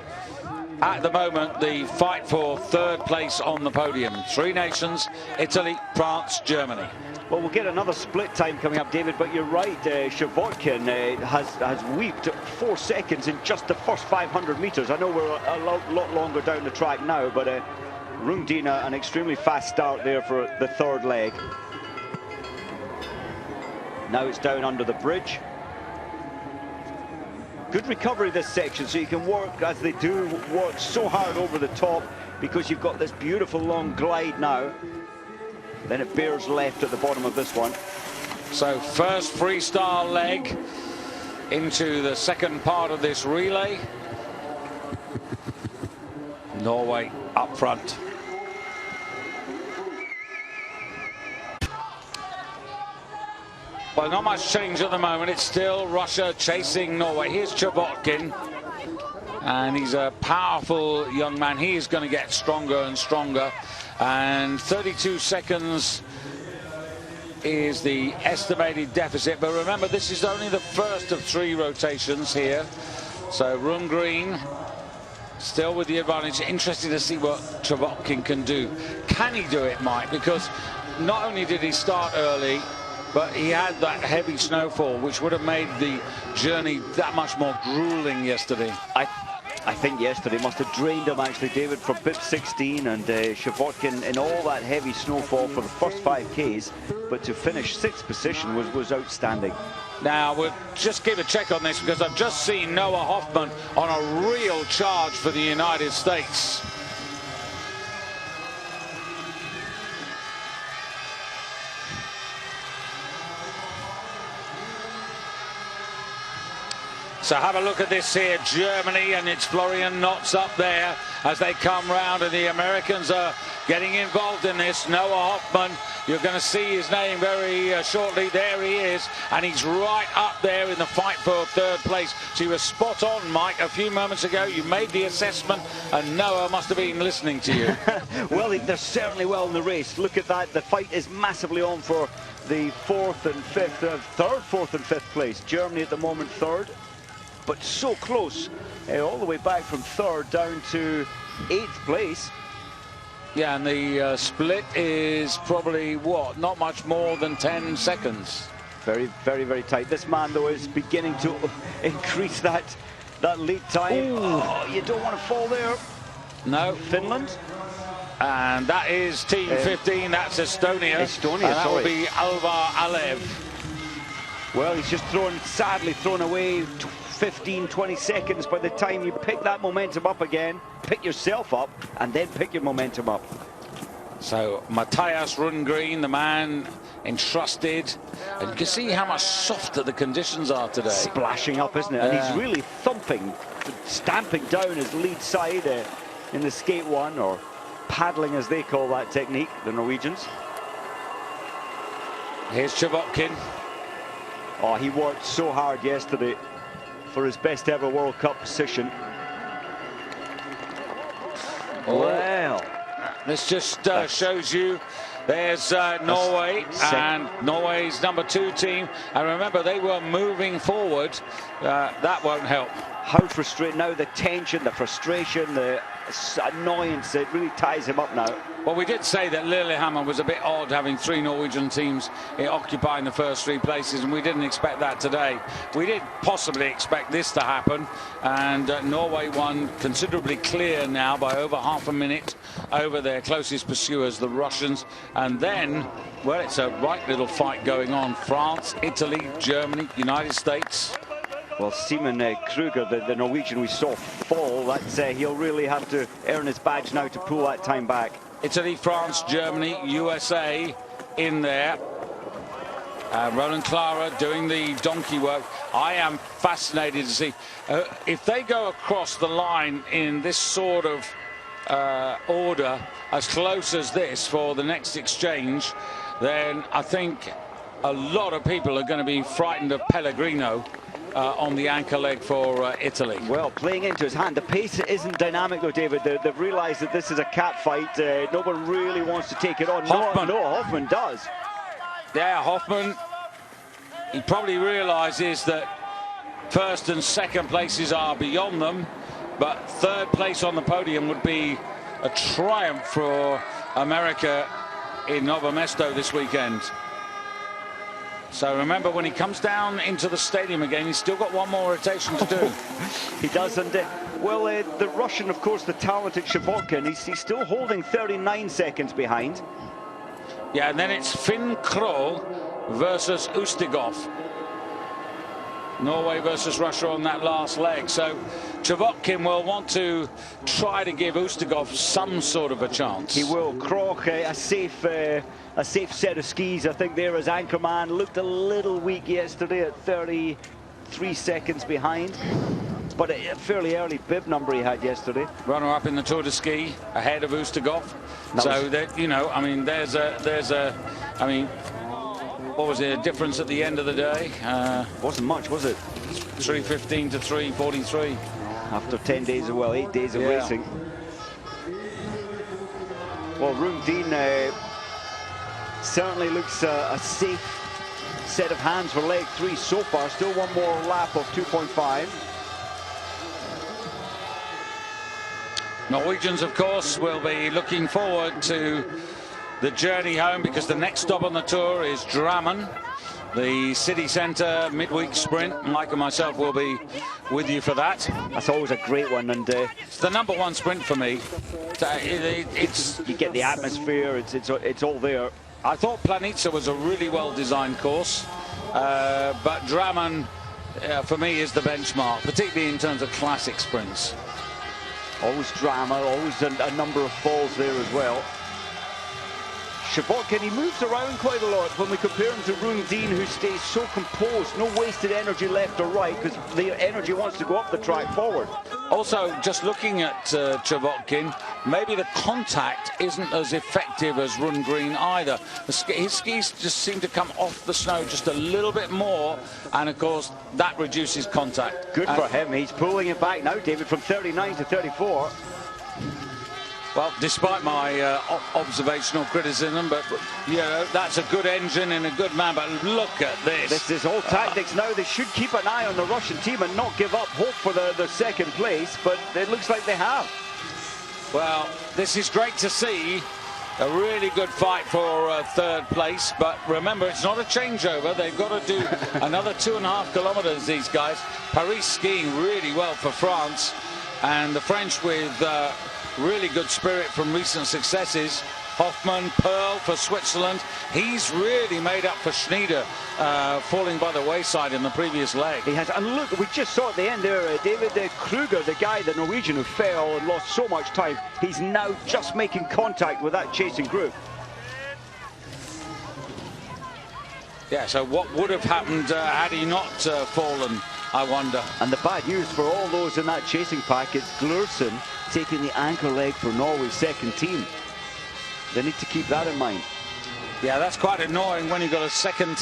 at the moment, the fight for 3rd place on the podium. 3 nations: Italy, France, Germany. Well, we'll get another split time coming up, David, but you're right. Chavotkin has leaped 4 seconds in just the first 500 meters. I know we're a lot longer down the track now, but Rungdin, an extremely fast start there for the 3rd leg. Now it's down under the bridge. Good recovery this section, so you can work, as they do, work so hard over the top, because you've got this beautiful long glide now. Then it bears left at the bottom of this one. So first freestyle leg into the second part of this relay. Norway up front. Well, not much change at the moment. It's still Russia chasing Norway. Here's Chabotkin, and he's a powerful young man. He is going to get stronger and stronger, and 32 seconds is the estimated deficit. But remember, this is only the first of 3 rotations here. So Rundgren still with the advantage. Interested to see what Chabotkin can do. Can he do it, Mike? Because not only did he start early, but he had that heavy snowfall, which would have made the journey that much more grueling yesterday. I think yesterday must have drained him, actually, David, from bib 16 and Chabotkin in all that heavy snowfall for the first 5Ks, but to finish 6th position was outstanding. Now, we'll just give a check on this, because I've just seen Noah Hoffman on a real charge for the United States. So have a look at this here, Germany, and it's Florian Notz up there as they come round, and the Americans are getting involved in this. Noah Hoffman, you're going to see his name very shortly. There he is, and he's right up there in the fight for 3rd place. So you were spot on, Mike, a few moments ago. You made the assessment, and Noah must have been listening to you. Well, they're certainly well in the race. Look at that. The fight is massively on for the 4th and 5th, 3rd, 4th and 5th place. Germany at the moment 3rd. But so close, all the way back from 3rd down to 8th place. Yeah, and the split is probably, what, not much more than 10 seconds. Very, very, very tight. This man, though, is beginning to increase that lead time. Ooh. Oh, you don't want to fall there. No. Finland. And that is Team 15. That's Estonia. Estonia, and that will be Alvar Alev. Well, he's just sadly thrown away 15, 20 seconds. By the time you pick that momentum up again, pick yourself up, and then pick your momentum up. So Matthias Rundgren, the man entrusted, and you can see how much softer the conditions are today. Splashing up, isn't it? And he's really thumping, stamping down his lead side in the skate one, or paddling as they call that technique, the Norwegians. Here's Chabotkin. Oh, he worked so hard yesterday for his best ever World Cup position. Oh. Well, this just shows you there's Norway and Norway's #2 team. And remember, they were moving forward. That won't help. How frustrating now, the tension, the frustration, the annoyance, it really ties him up now. Well, we did say that Lillehammer was a bit odd, having 3 Norwegian teams occupying the first 3 places, and we didn't expect that today. We did possibly expect this to happen, and Norway won considerably clear now by over half a minute over their closest pursuers, the Russians. And then, well, it's a right little fight going on. France, Italy, Germany, United States. Well, Simon Kruger, the Norwegian we saw fall, that's he'll really have to earn his badge now to pull that time back. Italy, France, Germany, USA in there. Roland Clara doing the donkey work. I am fascinated to see if they go across the line in this sort of order, as close as this for the next exchange, then I think a lot of people are going to be frightened of Pellegrino on the anchor leg for Italy. Well, playing into his hand. The pace isn't dynamic, though, David. They've realised that this is a cat fight. No one really wants to take it on. Hoffman. No, Hoffman does. Yeah, Hoffman, he probably realises that 1st and 2nd places are beyond them, but 3rd place on the podium would be a triumph for America in Nove Mesto this weekend. So remember, when he comes down into the stadium again, he's still got one more rotation to do. He does, and well, the Russian, of course, the talented Chabotkin, he's still holding 39 seconds behind. Yeah, and then it's Finn Kroll versus Ustigov. Norway versus Russia on that last leg. So Chavotkin will want to try to give Ustigov some sort of a chance. He will. Kroch, a safe set of skis, I think, there as anchorman. Looked a little weak yesterday at 33 seconds behind. But a fairly early bib number he had yesterday. Runner-up in the Tour de Ski, ahead of Ustigov. So that, you know, I mean, I mean, what was it, a difference at the end of the day? Wasn't much, was it? 3:15 to 3:43. After 10 days, well, 8 days of racing. Well, Rundin certainly looks a safe set of hands for leg 3 so far. Still one more lap of 2.5. Norwegians, of course, will be looking forward to the journey home because the next stop on the tour is Drammen, the city centre midweek sprint. Mike and myself will be with you for that. That's always a great one, and it's the #1 sprint for me. You get the atmosphere. It's all there. I thought Planica was a really well-designed course, but Drammen, for me, is the benchmark, particularly in terms of classic sprints. Always drama, always a number of falls there as well. Chavotkin, he moves around quite a lot when we compare him to Rundin, who stays so composed, no wasted energy left or right, because the energy wants to go up the track forward. Also, just looking at Chavotkin, maybe the contact isn't as effective as Rundgren either. His skis just seem to come off the snow just a little bit more, and of course that reduces contact. Good for him. He's pulling it back now, David, from 39 to 34. Well, despite my observational criticism, but, you know, that's a good engine and a good man, but look at this. This is all tactics now. They should keep an eye on the Russian team and not give up hope for the second place, but it looks like they have. Well, this is great to see. A really good fight for third place, but remember, it's not a changeover. They've got to do another 2.5 kilometers, these guys. Paris skiing really well for France, and the French with really good spirit from recent successes. Hoffman, Pearl for Switzerland. He's really made up for Schneider falling by the wayside in the previous leg. He has, and look, we just saw at the end there, David Kruger, the guy, the Norwegian who fell and lost so much time. He's now just making contact with that chasing group. Yeah, so what would have happened had he not fallen, I wonder. And the bad news for all those in that chasing pack is Glursen taking the anchor leg for Norway's second team. They need to keep that in mind. Yeah, that's quite annoying when you've got a second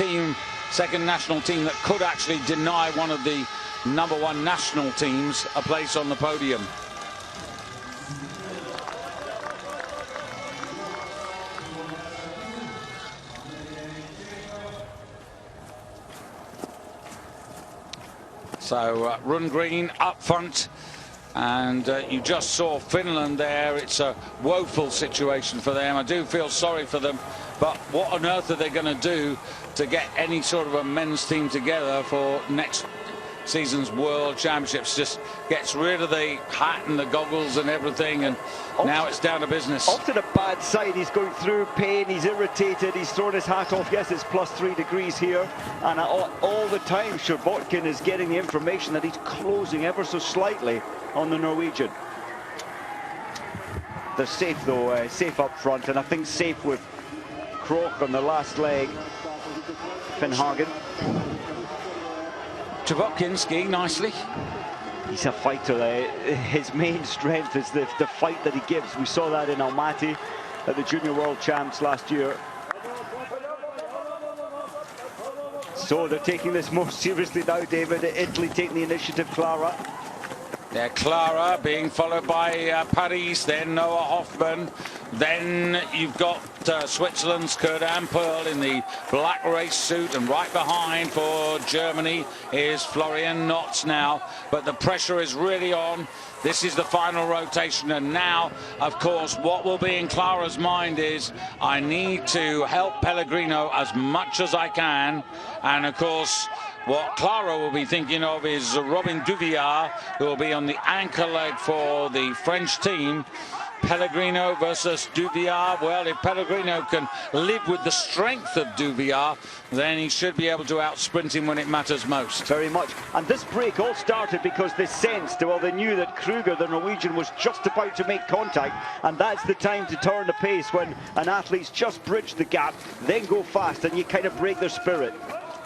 national team that could actually deny one of the #1 national teams a place on the podium. So Rundgren up front, and you just saw Finland there. It's a woeful situation for them. I do feel sorry for them, but what on earth are they going to do to get any sort of a men's team together for next season's World Championships? Just gets rid of the hat and the goggles and everything, and now it's down to business. Off to the bad side. He's going through pain, he's irritated, he's thrown his hat off. Yes, it's +3 degrees here, and all the time Chavotkin is getting the information that he's closing ever so slightly on the Norwegian. They're safe though, safe up front, and I think safe with Kroch on the last leg. Finn Hagen. Chavotkin skiing nicely. He's a fighter. His main strength is the fight that he gives. We saw that in Almaty at the Junior World Champs last year. So they're taking this more seriously now, David. Italy taking the initiative, Clara. Yeah, Clara being followed by Paris, then Noah Hoffman. Then you've got Switzerland's Kurt-Anne Pearl in the black race suit, and right behind for Germany is Florian Notz now. But the pressure is really on. This is the final rotation, and now, of course, what will be in Clara's mind is, I need to help Pellegrino as much as I can. And of course, what Clara will be thinking of is Robin Duvillard, who will be on the anchor leg for the French team. Pellegrino versus Duvier. Well, if Pellegrino can live with the strength of Duvier, then he should be able to out-sprint him when it matters most. Very much. And this break all started because they sensed, well, they knew that Kruger, the Norwegian, was just about to make contact, and that's the time to turn the pace when an athlete's just bridged the gap, then go fast, and you kind of break their spirit.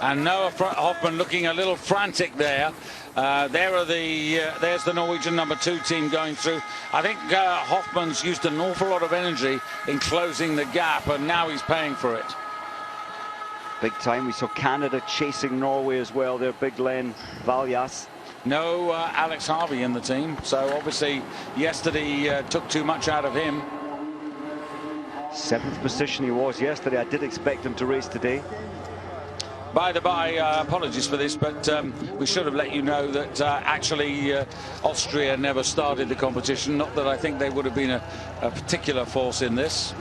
And Noah Hoffman looking a little frantic there. There's the Norwegian #2 team going through. I think Hoffman's used an awful lot of energy in closing the gap, and now he's paying for it. Big time. We saw Canada chasing Norway as well. Their big Len Valjas. No Alex Harvey in the team, so obviously yesterday took too much out of him. 7th position he was yesterday. I did expect him to race today. By the by, apologies for this, but we should have let you know that actually Austria never started the competition. Not that I think they would have been a particular force in this.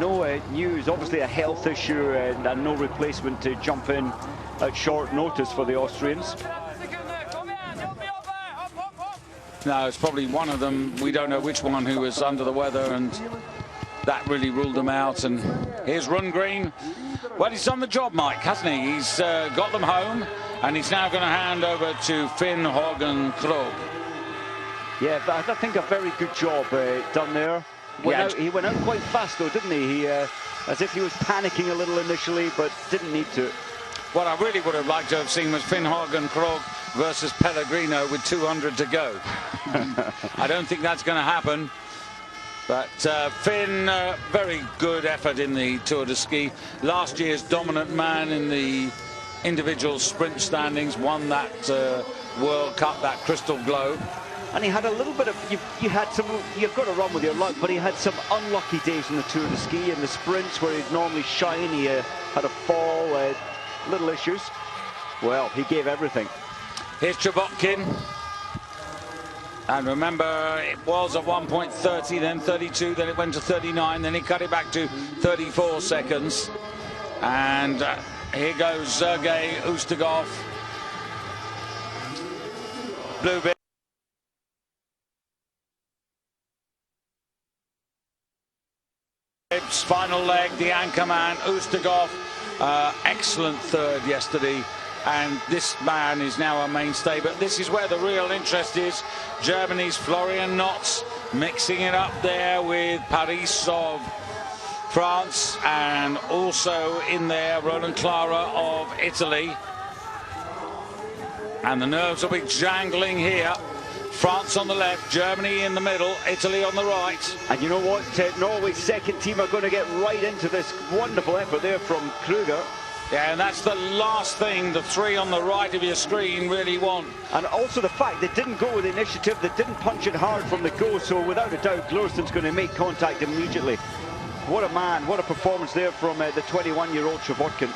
No news, obviously a health issue and no replacement to jump in at short notice for the Austrians. No, it's probably one of them. We don't know which one who was under the weather, and that really ruled them out. And here's Rundgren. Well, he's done the job, Mike, hasn't he? He's got them home, and he's now going to hand over to Finn Hågen Krogh. Yeah, I think a very good job done there. He went out quite fast, though, didn't he? As if he was panicking a little initially, but didn't need to. What I really would have liked to have seen was Finn Hågen Krogh versus Pellegrino with 200 to go. I don't think that's going to happen. But Finn, very good effort in the Tour de Ski. Last year's dominant man in the individual sprint standings, won that World Cup, that Crystal Globe. And he had a little bit of, you've got to run with your luck, but he had some unlucky days in the Tour de Ski. In the sprints where he'd normally shine, he had a fall, little issues. Well, he gave everything. Here's Chevotkin. And remember, it was at 1 point 30, then 32, then it went to 39, then he cut it back to 34 seconds. And here goes Sergei Ustugov. Blue bib. Final leg, the anchor man, Ustugov. Excellent third yesterday. And this man is now a mainstay, but this is where the real interest is. Germany's Florian Notz mixing it up there with Paris of France, and also in there Roland Clara of Italy. And the nerves will be jangling here. France on the left, Germany in the middle, Italy on the right. And you know what? Norway's second team are going to get right into this wonderful effort there from Kruger. Yeah, and that's the last thing the three on the right of your screen really want. And also the fact they didn't go with the initiative, they didn't punch it hard from the go, so without a doubt, Glorsson's going to make contact immediately. What a man, what a performance there from the 21-year-old Chevotkin.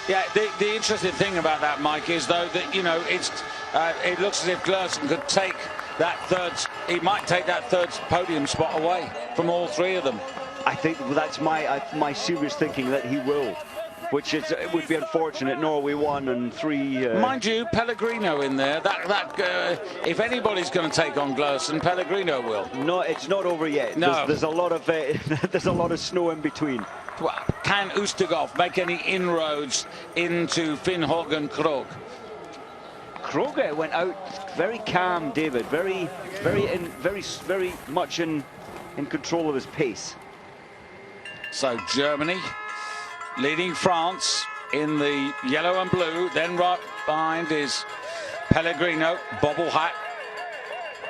Yeah, the interesting thing about that, Mike, is though that, you know, it looks as if Glorson could take that he might take that third podium spot away from all three of them. I think that's my serious thinking, that he will. Which it would be unfortunate. Norway 1 and 3. Mind you, Pellegrino in there. If anybody's going to take on Glorson, Pellegrino will. No, it's not over yet. No. There's a lot of there's a lot of snow in between. Can Ustugov make any inroads into Finn Hågen Krogh? Krogh went out very calm, David. Very much in control of his pace. So Germany leading France in the yellow and blue. Then right behind is Pellegrino, bobble hat.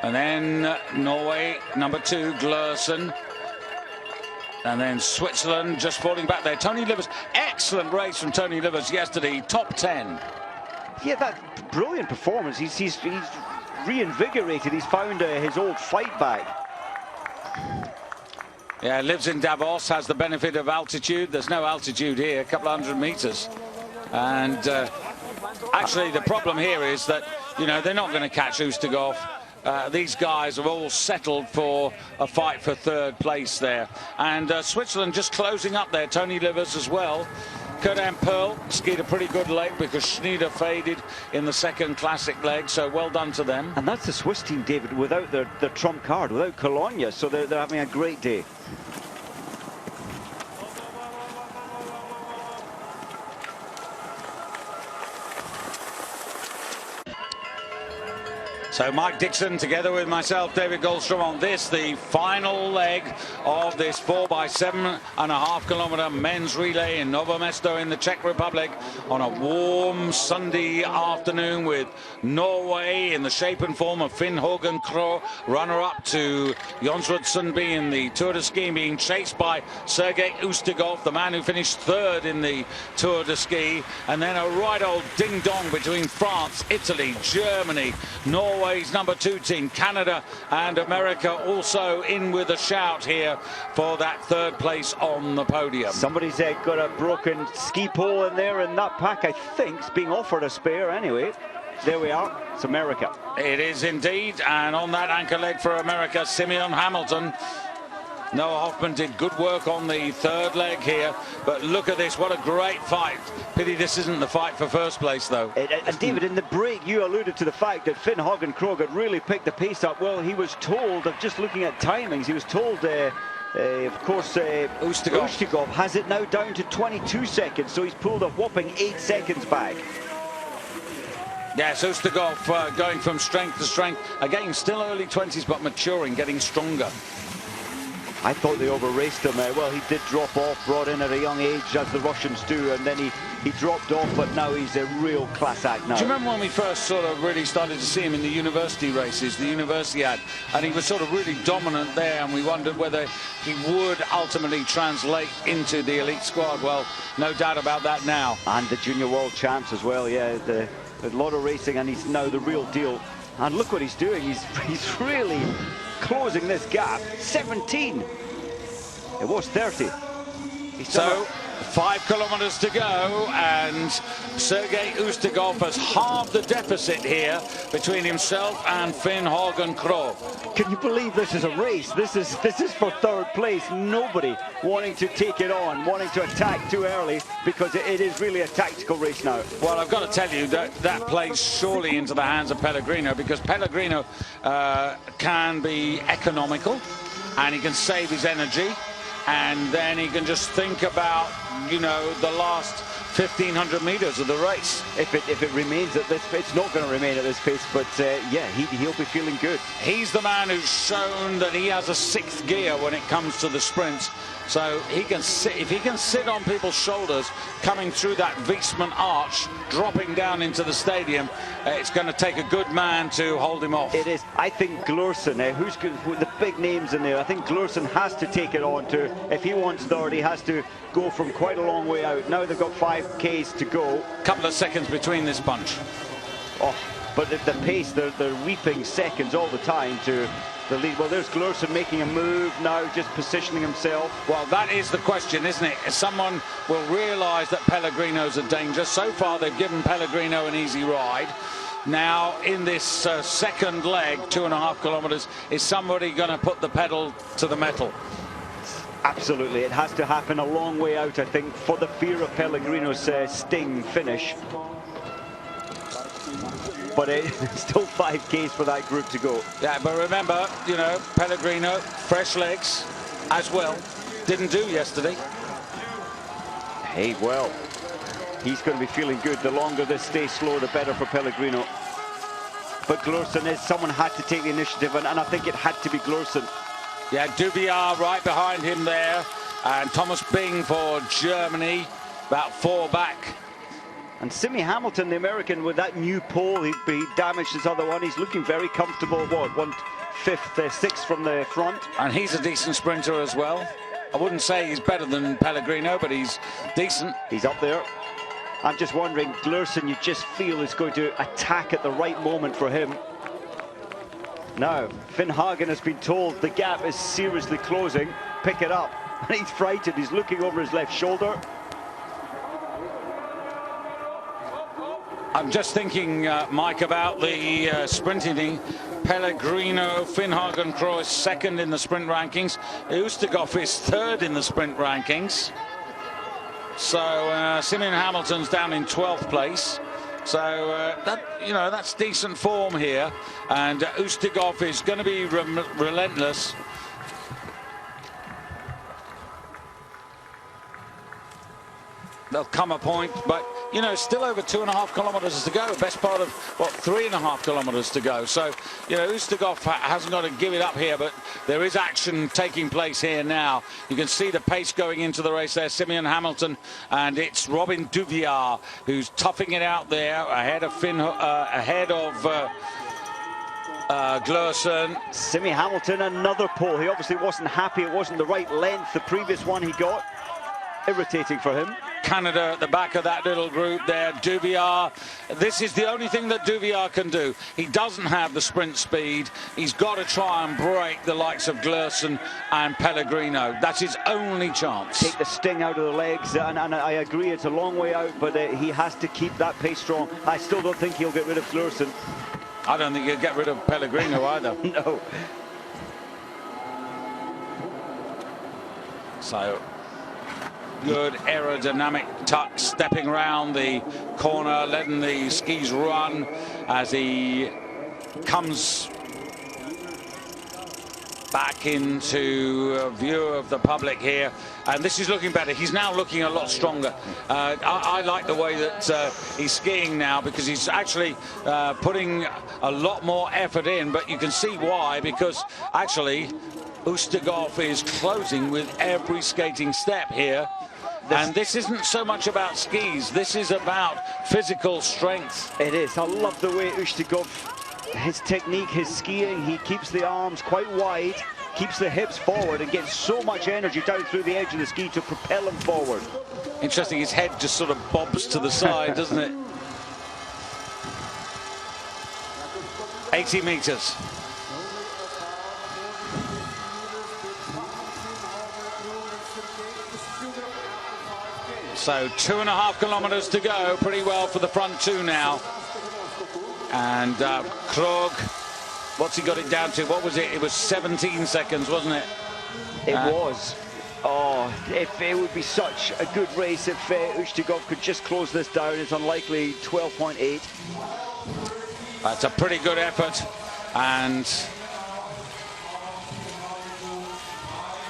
And then Norway, #2, Glorson. And then Switzerland just falling back there. Tony Livers, excellent race from Tony Livers yesterday, top 10. Yeah, that brilliant performance. He's reinvigorated. He's found his old fight back. Yeah, lives in Davos, has the benefit of altitude. There's no altitude here, a couple of 100 meters. And actually, the problem here is that, you know, they're not going to catch Ustugov. These guys are all settled for a fight for third place there. And Switzerland just closing up there. Tony Livers as well. Kurt and Pearl skied a pretty good leg because Schneider faded in the second classic leg, so well done to them. And that's the Swiss team, David, without their trump card, without Cologne, so they're having a great day. So Mike Dixon together with myself, David Goldstrom, on this, the final leg of this 4x7.5 kilometer men's relay in Nove Mesto in the Czech Republic on a warm Sunday afternoon, with Norway in the shape and form of Finn Hågen Krogh, runner-up to Jonsrud Sundby in the Tour de Ski, being chased by Sergei Ustigov, the man who finished third in the Tour de Ski, and then a right old ding-dong between France, Italy, Germany, Norway's number 2 team, Canada and America also in with a shout here for that third place on the podium. Somebody's got a broken ski pole in there, and that pack, I think, is being offered a spare anyway. There we are. It's America. It is indeed, and on that anchor leg for America, Simeon Hamilton. Noah Hoffman did good work on the third leg here, but look at this, what a great fight. Pity this isn't the fight for first place, though. And David, in the break, you alluded to the fact that Finn Hågen Krogh had really picked the pace up. Well, he was told, of just looking at timings, he was told, of course, Ustigov has it now down to 22 seconds, so he's pulled a whopping 8 seconds back. Yes, Ustigov going from strength to strength. Again, still early 20s, but maturing, getting stronger. I thought they over-raced him. Well, he did drop off, brought in at a young age, as the Russians do, and then he dropped off, but now he's a real class act now. Do you remember when we first sort of really started to see him in the university races, the Universiad, and he was sort of really dominant there, and we wondered whether he would ultimately translate into the elite squad? Well, no doubt about that now. And the junior world champs as well, yeah. A lot of racing, and he's now the real deal. And look what he's doing. He's really closing this gap. 17. It was 30. So 5 kilometers to go, and Sergei Ustigov has halved the deficit here between himself and Finn Hågen Krogh. Can you believe this is a race? This is for third place. Nobody wanting to take it on, wanting to attack too early, because it is really a tactical race now. Well, I've got to tell you that plays surely into the hands of Pellegrino, because Pellegrino can be economical and he can save his energy, and then he can just think about, you know, the last 1,500 meters of the race. If it remains at this, it's not going to remain at this pace, but yeah, he'll be feeling good. He's the man who's shown that he has a 6th gear when it comes to the sprints. So he can sit, if he can sit on people's shoulders coming through that Wiesmann arch, dropping down into the stadium, it's going to take a good man to hold him off. It is. I think Glursen, who's good with the big names in there, I think Glursen has to take it on to, if he wants third, he has to go from quite a long way out. Now they've got 5Ks to go. Couple of seconds between this bunch. Oh, but the pace, they're reaping seconds all the time to the lead. Well, there's Glursen making a move now, just positioning himself. Well, that is the question, isn't it? Someone will realise that Pellegrino's a danger. So far, they've given Pellegrino an easy ride. Now, in this second leg, 2.5 kilometres, is somebody going to put the pedal to the metal? Absolutely. It has to happen a long way out, I think, for the fear of Pellegrino's sting finish. But it's still 5Ks for that group to go. Yeah, but remember, you know, Pellegrino, fresh legs as well. Didn't do yesterday. Hey, well, he's going to be feeling good. The longer this stays slow, the better for Pellegrino. But Glursen is, someone had to take the initiative, and I think it had to be Glursen. Yeah, Dubiar right behind him there, and Thomas Bing for Germany, about 4 back. And Simi Hamilton, the American, with that new pole, he damaged his other one. He's looking very comfortable. What, 1/5, 6th from the front? And he's a decent sprinter as well. I wouldn't say he's better than Pellegrino, but he's decent. He's up there. I'm just wondering, Glursen, you just feel is going to attack at the right moment for him. Now, Finn Hågen has been told the gap is seriously closing. Pick it up. And he's frightened. He's looking over his left shoulder. I'm just thinking, Mike, about the sprinting thing. Pellegrino, Finn Hågen Krogh is 2nd in the sprint rankings. Ustigov is 3rd in the sprint rankings. So Simeon Hamilton's down in 12th place. So that's decent form here, and Ustigov is going to be relentless. There'll come a point, but still over 2.5 kilometers to go. Best part of 3.5 kilometers to go. So Ustigov hasn't got to give it up here, but there is action taking place here now. You can see the pace going into the race there. Simeon Hamilton, and it's Robin Duvier who's toughing it out there ahead of Glersen. Simeon Hamilton, another pole. He obviously wasn't happy. It wasn't the right length. The previous one he got, irritating for him. Canada at the back of that little group there. Duvier, this is the only thing that Duvier can do. He doesn't have the sprint speed. He's got to try and break the likes of Glersen and Pellegrino. That's his only chance. Take the sting out of the legs, and I agree it's a long way out, but he has to keep that pace strong. I still don't think he'll get rid of Glersen. I don't think he'll get rid of Pellegrino either. No. So good aerodynamic tuck, stepping round the corner, letting the skis run as he comes back into view of the public here, and this is looking better. He's now looking a lot stronger. I like the way that he's skiing now, because he's actually putting a lot more effort in, but you can see why, because actually Ustigov is closing with every skating step here. And this isn't so much about skis, this is about physical strength. It is. I love the way Ustigov, his technique, his skiing, he keeps the arms quite wide, keeps the hips forward, and gets so much energy down through the edge of the ski to propel him forward. Interesting, his head just sort of bobs to the side, doesn't it? 80 meters. So 2.5 kilometers to go, pretty well for the front two now. And Krog, what's he got it down to? What was it? It was 17 seconds, wasn't it? It was. Oh, if it would be such a good race if Ustigov could just close this down. It's unlikely. 12.8. That's a pretty good effort, and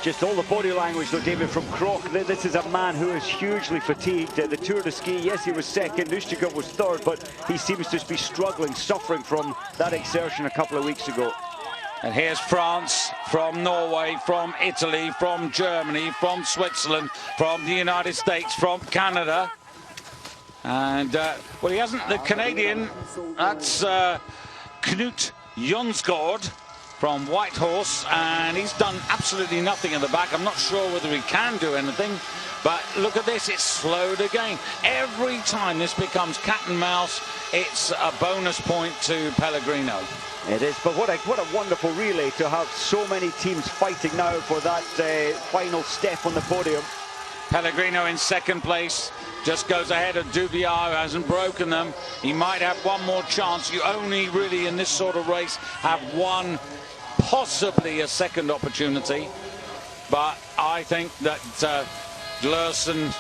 just all the body language, though, David, from Krog. This is a man who is hugely fatigued. At the Tour de Ski, yes, he was second. Ustigov was third, but he seems to be struggling, suffering from that exertion a couple of weeks ago. And here's France, from Norway, from Italy, from Germany, from Switzerland, from the United States, from Canada. And, well, he hasn't, the Canadian, that's Knut Jonsgaard from Whitehorse, and he's done absolutely nothing in the back. I'm not sure whether he can do anything, but look at this, it's slowed again. Every time this becomes cat and mouse, it's a bonus point to Pellegrino. It is, but what a wonderful relay to have so many teams fighting now for that final step on the podium. Pellegrino in second place, just goes ahead of Duvier, who hasn't broken them. He might have one more chance. You only really in this sort of race have one, possibly a second opportunity, but I think that Glersen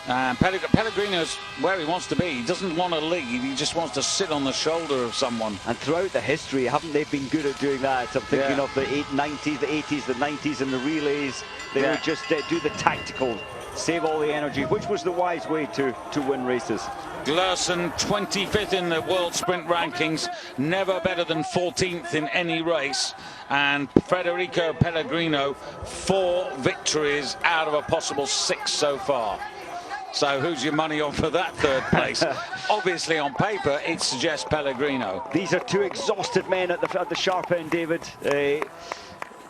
and Pellegrino's where he wants to be. He doesn't want to lead, he just wants to sit on the shoulder of someone. And throughout the history, haven't they been good at doing that? I'm thinking of the 90s, the 80s, the 90s, and the relays. They would just do the tactical, save all the energy, which was the wise way to win races. Glersen 25th in the world sprint rankings, never better than 14th in any race, and Federico Pellegrino 4 victories out of a possible 6 so far. So who's your money on for that third place? Obviously on paper it suggests Pellegrino. These are two exhausted men at the sharp end, David.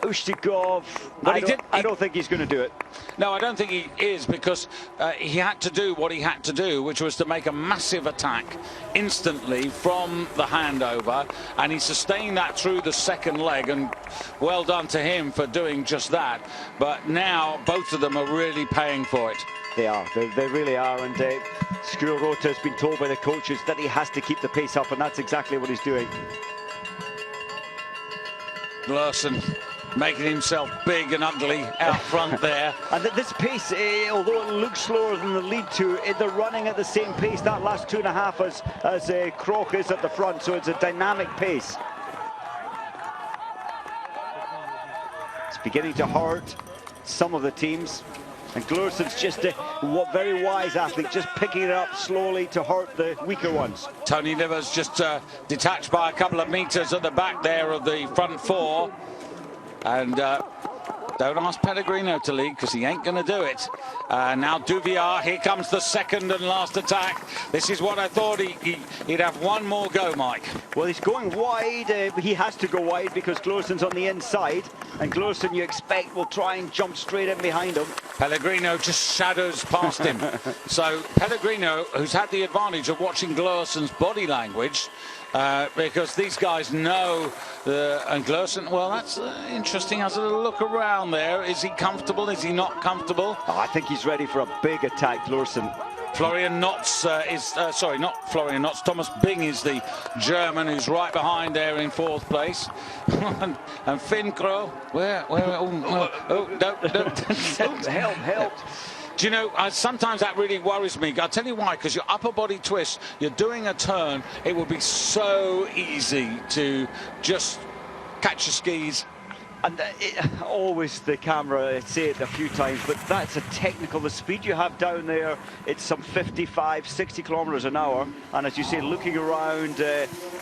Ustigov, I don't think he's going to do it. No, I don't think he is, because he had to do what he had to do, which was to make a massive attack instantly from the handover, and he sustained that through the second leg, and well done to him for doing just that. But now both of them are really paying for it. They are, they really are, and Skurota has been told by the coaches that he has to keep the pace up, and that's exactly what he's doing. Glersen making himself big and ugly out front there. And this pace, although it looks slower than the lead two, they're running at the same pace that last 2.5 as Kroch is at the front, so it's a dynamic pace. It's beginning to hurt some of the teams. And Glursen's just a very wise athlete, just picking it up slowly to hurt the weaker ones. Tony Liver's just detached by a couple of meters at the back there of the front four. And don't ask Pellegrino to lead, because he ain't going to do it. Now Duvier, here comes the second and last attack. This is what I thought he'd have one more go, Mike. Well, he's going wide. He has to go wide because Glursen's on the inside. And Glursen, you expect, will try and jump straight in behind him. Pellegrino just shadows past him. So Pellegrino, who's had the advantage of watching Glursen's body language, because these guys know, and Glursen, well, that's interesting. Has a little look around there. Is he comfortable? Is he not comfortable? Oh, I think he's ready for a big attack, Glursen. Florian Notz sorry, not Florian Notz. Thomas Bing is the German who's right behind there in 4th place. And Finn Kroh, where? Help. Do you know, sometimes that really worries me. I'll tell you why, because your upper body twist, you're doing a turn, it would be so easy to just catch your skis. And always the camera, I say it a few times, but that's a technical. The speed you have down there, it's some 55, 60 kilometers an hour. And as you say, looking around.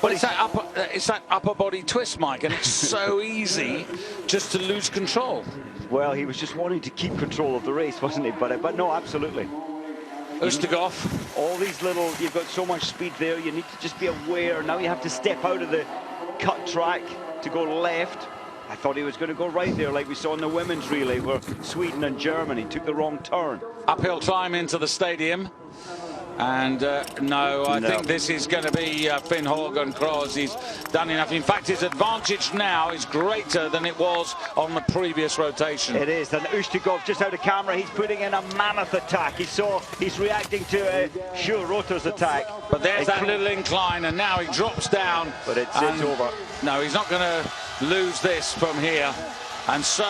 But it's that upper body twist, Mike, and it's so easy just to lose control. Well, he was just wanting to keep control of the race, wasn't he? But no, absolutely. Ustigov. All these little, you've got so much speed there, you need to just be aware. Now you have to step out of the cut track to go left. I thought he was going to go right there, like we saw in the women's relay, where Sweden and Germany took the wrong turn. Uphill climb into the stadium. And no, I think this is going to be Finn Hågen Kroh. He's done enough. In fact, his advantage now is greater than it was on the previous rotation. It is. And Ustigov, just out of camera, he's putting in a mammoth attack. He's reacting to Schurota's attack. But there's that little incline, and now he drops down. But it's over. No, he's not going to lose this from here. And so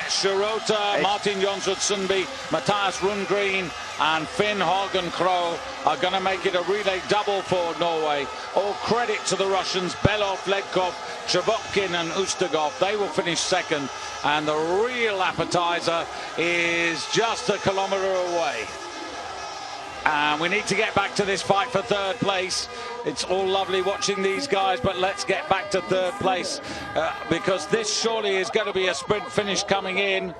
Schirota, Martin Jonsrud Sundby, Matthias Rundgren and Finn Hågen Kroh are going to make it a relay double for Norway. All credit to the Russians, Belov, Ledkov, Chabotkin and Ustigov. They will finish second. And the real appetizer is just a kilometre away. And we need to get back to this fight for 3rd place. It's all lovely watching these guys, but let's get back to 3rd place because this surely is going to be a sprint finish coming in.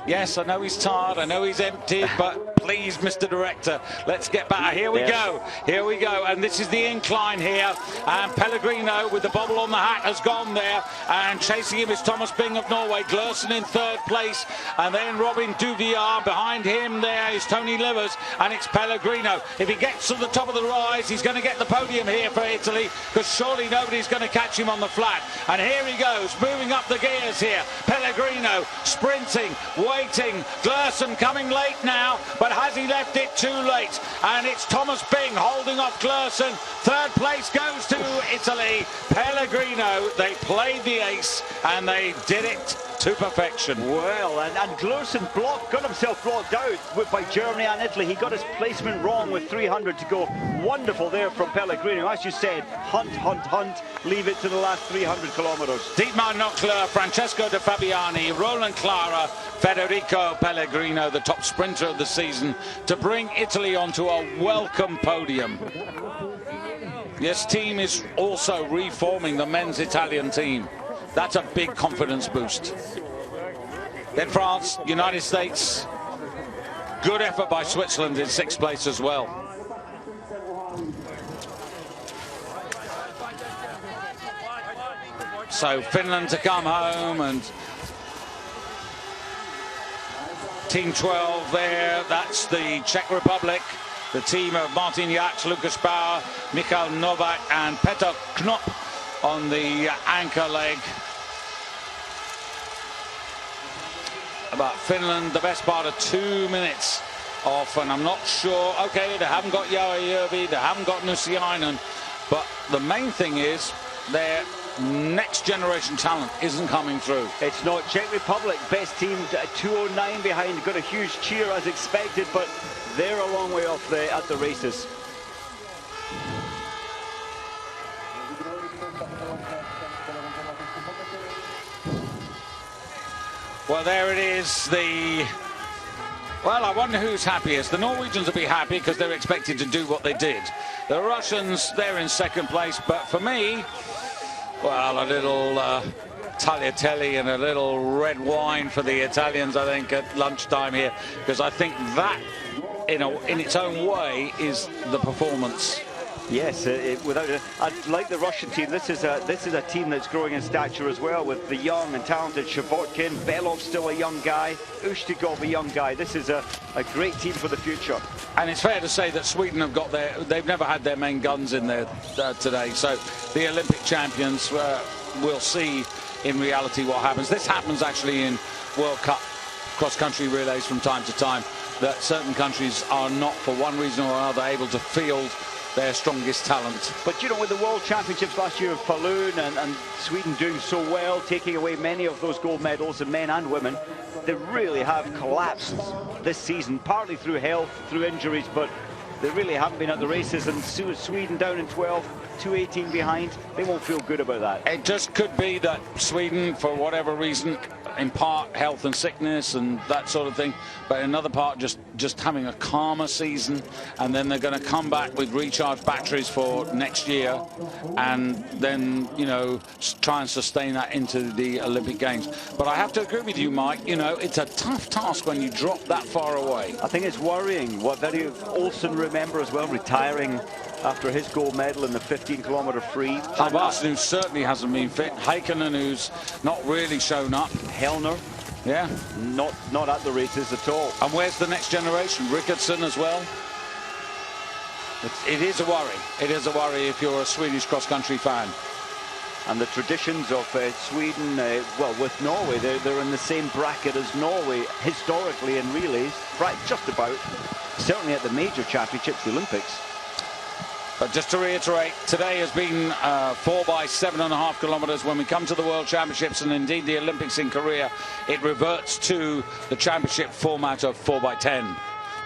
Yes, I know he's tired, I know he's empty, but please, Mr. Director, let's get back. Here we go, and this is the incline here, and Pellegrino with the bobble on the hat has gone there, and chasing him is Thomas Bing of Norway, Glursen in 3rd place, and then Robin Duvier. Behind him there is Tony Livers, and it's Pellegrino. If he gets to the top of the rise, he's going to get the podium here for Italy, because surely nobody's going to catch him on the flat. And here he goes, moving up the gears here. Pellegrino sprinting, waiting. Glursen coming late now, but has he left it too late? And it's Thomas Bing holding off Glursen. 3rd place goes to Italy. Pellegrino, they played the ace and they did it to perfection. Well, and Glursen got himself blocked out by Germany and Italy. He got his placement wrong with 300 to go. Wonderful there from Pellegrino. As you said, hunt, leave it to the last 300 kilometers. Dietmar Knockler, Francesco De Fabiani, Roland Clara, Federico Pellegrino, the top sprinter of the season, to bring Italy onto a welcome podium. This team is also reforming the men's Italian team. That's a big confidence boost. Then France, United States. Good effort by Switzerland in 6th place as well. So Finland to come home, and Team 12 there. That's the Czech Republic. The team of Martin Jax, Lucas Bauer, Michael Novak and Petr Knop on the anchor leg. But Finland, the best part of 2 minutes off, and I'm not sure. Okay, they haven't got Järvi, they haven't got Nusiainen, but the main thing is they're next generation talent isn't coming through. It's not. Czech Republic, best team, 209 behind, got a huge cheer as expected, but they're a long way off at the races. Well, there it is. Well, I wonder who's happiest. The Norwegians will be happy because they're expected to do what they did. The Russians, they're in second place. But for me, well, a little tagliatelle and a little red wine for the Italians, I think, at lunchtime here. Because I think that, in its own way, is the performance. Yes, like the Russian team, this is a team that's growing in stature as well, with the young and talented Shabotkin, Belov's still a young guy, Ustigov a young guy. This is a great team for the future. And it's fair to say that Sweden have got they've never had their main guns in there today. So the Olympic champions will see in reality what happens. This happens actually in World Cup cross-country relays from time to time, that certain countries are not, for one reason or another, able to field their strongest talent. But you know, with the World Championships last year of Falun and Sweden doing so well, taking away many of those gold medals, in men and women, they really have collapsed this season, partly through health, through injuries, but they really haven't been at the races. And Sweden down in 12, 218 behind, they won't feel good about that. It just could be that Sweden, for whatever reason, in part health and sickness and that sort of thing, but in another part just having a calmer season, and then they're going to come back with recharged batteries for next year, and then, you know, try and sustain that into the Olympic Games. But I have to agree with you, Mike, you know, it's a tough task when you drop that far away. I think it's worrying. What very Olsen, remember as well, retiring after his gold medal in the 15-kilometer free. Halvarsen, who certainly hasn't been fit. Heikkinen, who's not really shown up. Helner, yeah, not at the races at all. And where's the next generation? Rickardson as well. It is a worry. It is a worry if you're a Swedish cross-country fan. And the traditions of Sweden, well, with Norway, they're in the same bracket as Norway historically in relays, right? Just about, certainly at the major championships, the Olympics. But just to reiterate, today has been 4 by 7.5 kilometers. When we come to the World Championships and indeed the Olympics in Korea, it reverts to the championship format of 4 by 10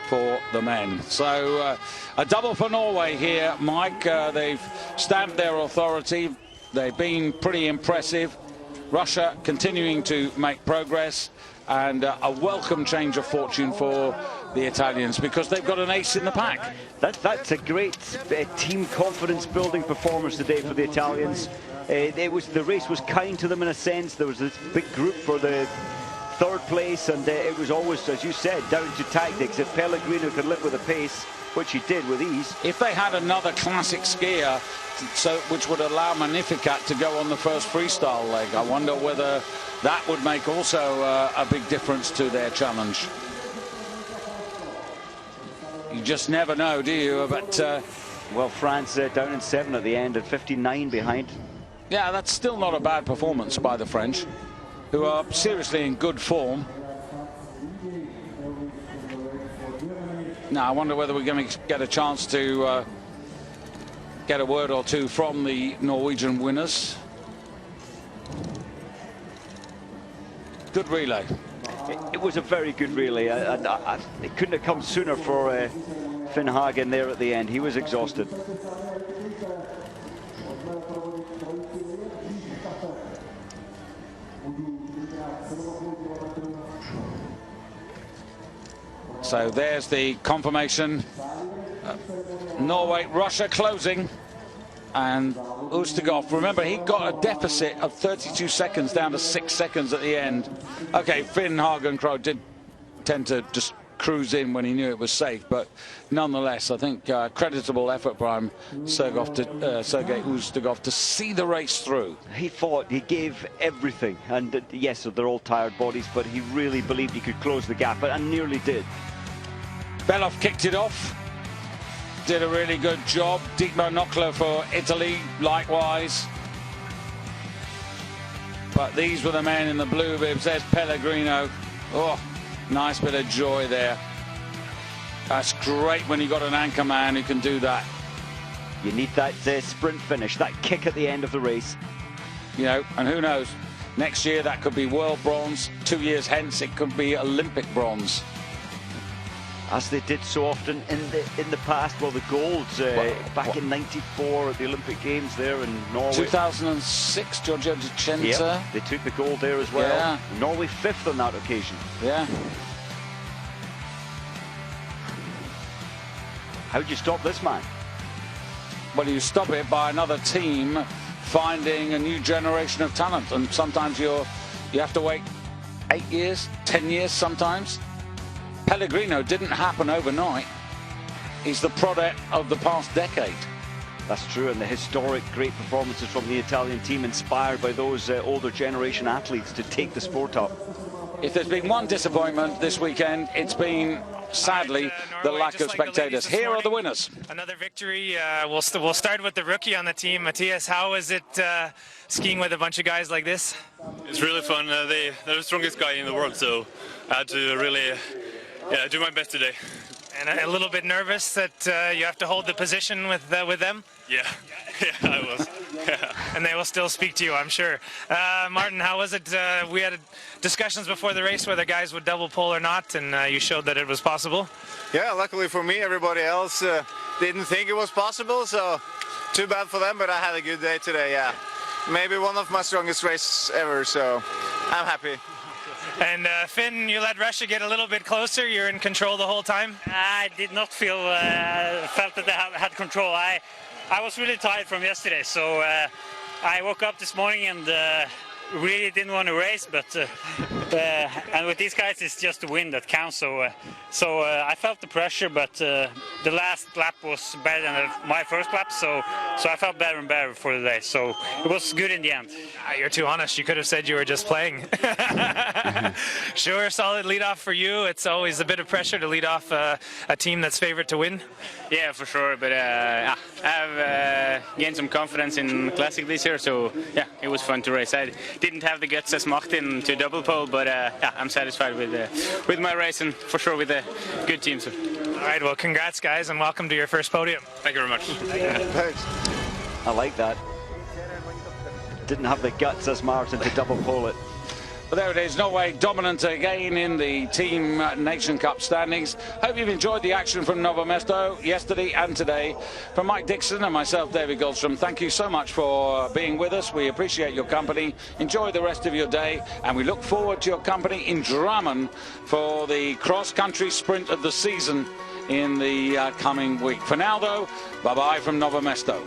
for the men. So a double for Norway here, Mike. They've stamped their authority. They've been pretty impressive. Russia continuing to make progress, and a welcome change of fortune for the Italians, because they've got an ace in the pack. That's a great team confidence building performance today for the Italians. The race was kind to them in a sense. There was this big group for the third place, and it was always, as you said, down to tactics. If Pellegrino could live with the pace, which he did with ease. If they had another classic skier, which would allow Magnificat to go on the first freestyle leg, I wonder whether that would make also a big difference to their challenge. You just never know, do you? But well, France down in 7 at the end and 59 behind. Yeah, that's still not a bad performance by the French, who are seriously in good form. Now, I wonder whether we're going to get a chance to get a word or two from the Norwegian winners. Good relay. It was a very good relay. It couldn't have come sooner for Finn Hagen there at the end. He was exhausted. So there's the confirmation. Norway, Russia closing. And Ustigov, remember, he got a deficit of 32 seconds down to 6 seconds at the end. Okay, Finn Hagen-Krogh did tend to just cruise in when he knew it was safe, but nonetheless, I think creditable effort by Sergei Ustigov to see the race through. He fought, he gave everything, and yes, they're all tired bodies, but he really believed he could close the gap, and nearly did. Belov kicked it off. Did a really good job. Dietmar Knockler for Italy, likewise. But these were the men in the blue bibs. There's Pellegrino. Oh, nice bit of joy there. That's great when you got an anchor man who can do that. You need that sprint finish, that kick at the end of the race. you know, and who knows, next year that could be world bronze. 2 years hence, it could be Olympic bronze. As they did so often in the past. Well, the golds back in '94 at the Olympic Games there in Norway. 2006, Giorgio Vicenza. Yep, they took the gold there as well. Yeah. Norway 5th on that occasion. Yeah. How do you stop this man? Well, you stop it by another team finding a new generation of talent, and sometimes you have to wait 8 years, 10 years sometimes. Pellegrino didn't happen overnight. He's the product of the past decade. That's true, and the historic great performances from the Italian team inspired by those older generation athletes to take the sport up. If there's been one disappointment this weekend, it's been, sadly, the lack of spectators. Here are the winners. Another victory. We'll start with the rookie on the team. Matthias, how is it skiing with a bunch of guys like this? It's really fun. They're the strongest guy in the world, so I had to really do my best today. And a little bit nervous that you have to hold the position with them? Yeah, I was. Yeah. And they will still speak to you, I'm sure. Martin, how was it? We had discussions before the race whether guys would double pole or not, and you showed that it was possible. Yeah, luckily for me, everybody else didn't think it was possible, so too bad for them, but I had a good day today, yeah. Maybe one of my strongest races ever, so I'm happy. And Finn, you let Russia get a little bit closer. You're in control the whole time. I did not felt that I had control. I was really tired from yesterday, so I woke up this morning and really didn't want to race, but and with these guys it's just the win that counts, so I felt the pressure, but the last lap was better than my first lap, so I felt better and better for the day, so it was good in the end. You're too honest. You could have said you were just playing. Sure, solid lead off for you. It's always a bit of pressure to lead off a team that's favored to win. Yeah, for sure, but I've gained some confidence in Classic this year, so yeah, it was fun to race. I didn't have the guts as Martin to double pole, but yeah, I'm satisfied with my race and for sure with a good team. So. All right, well, congrats, guys, and welcome to your first podium. Thank you very much. Thanks. I like that. Didn't have the guts as Martin to double pole it. But there it is, Norway dominant again in the Team Nation Cup standings. Hope you've enjoyed the action from Nove Mesto yesterday and today. From Mike Dixon and myself, David Goldstrom, thank you so much for being with us. We appreciate your company. Enjoy the rest of your day, and we look forward to your company in Drammen for the cross-country sprint of the season in the coming week. For now, though, bye-bye from Nove Mesto.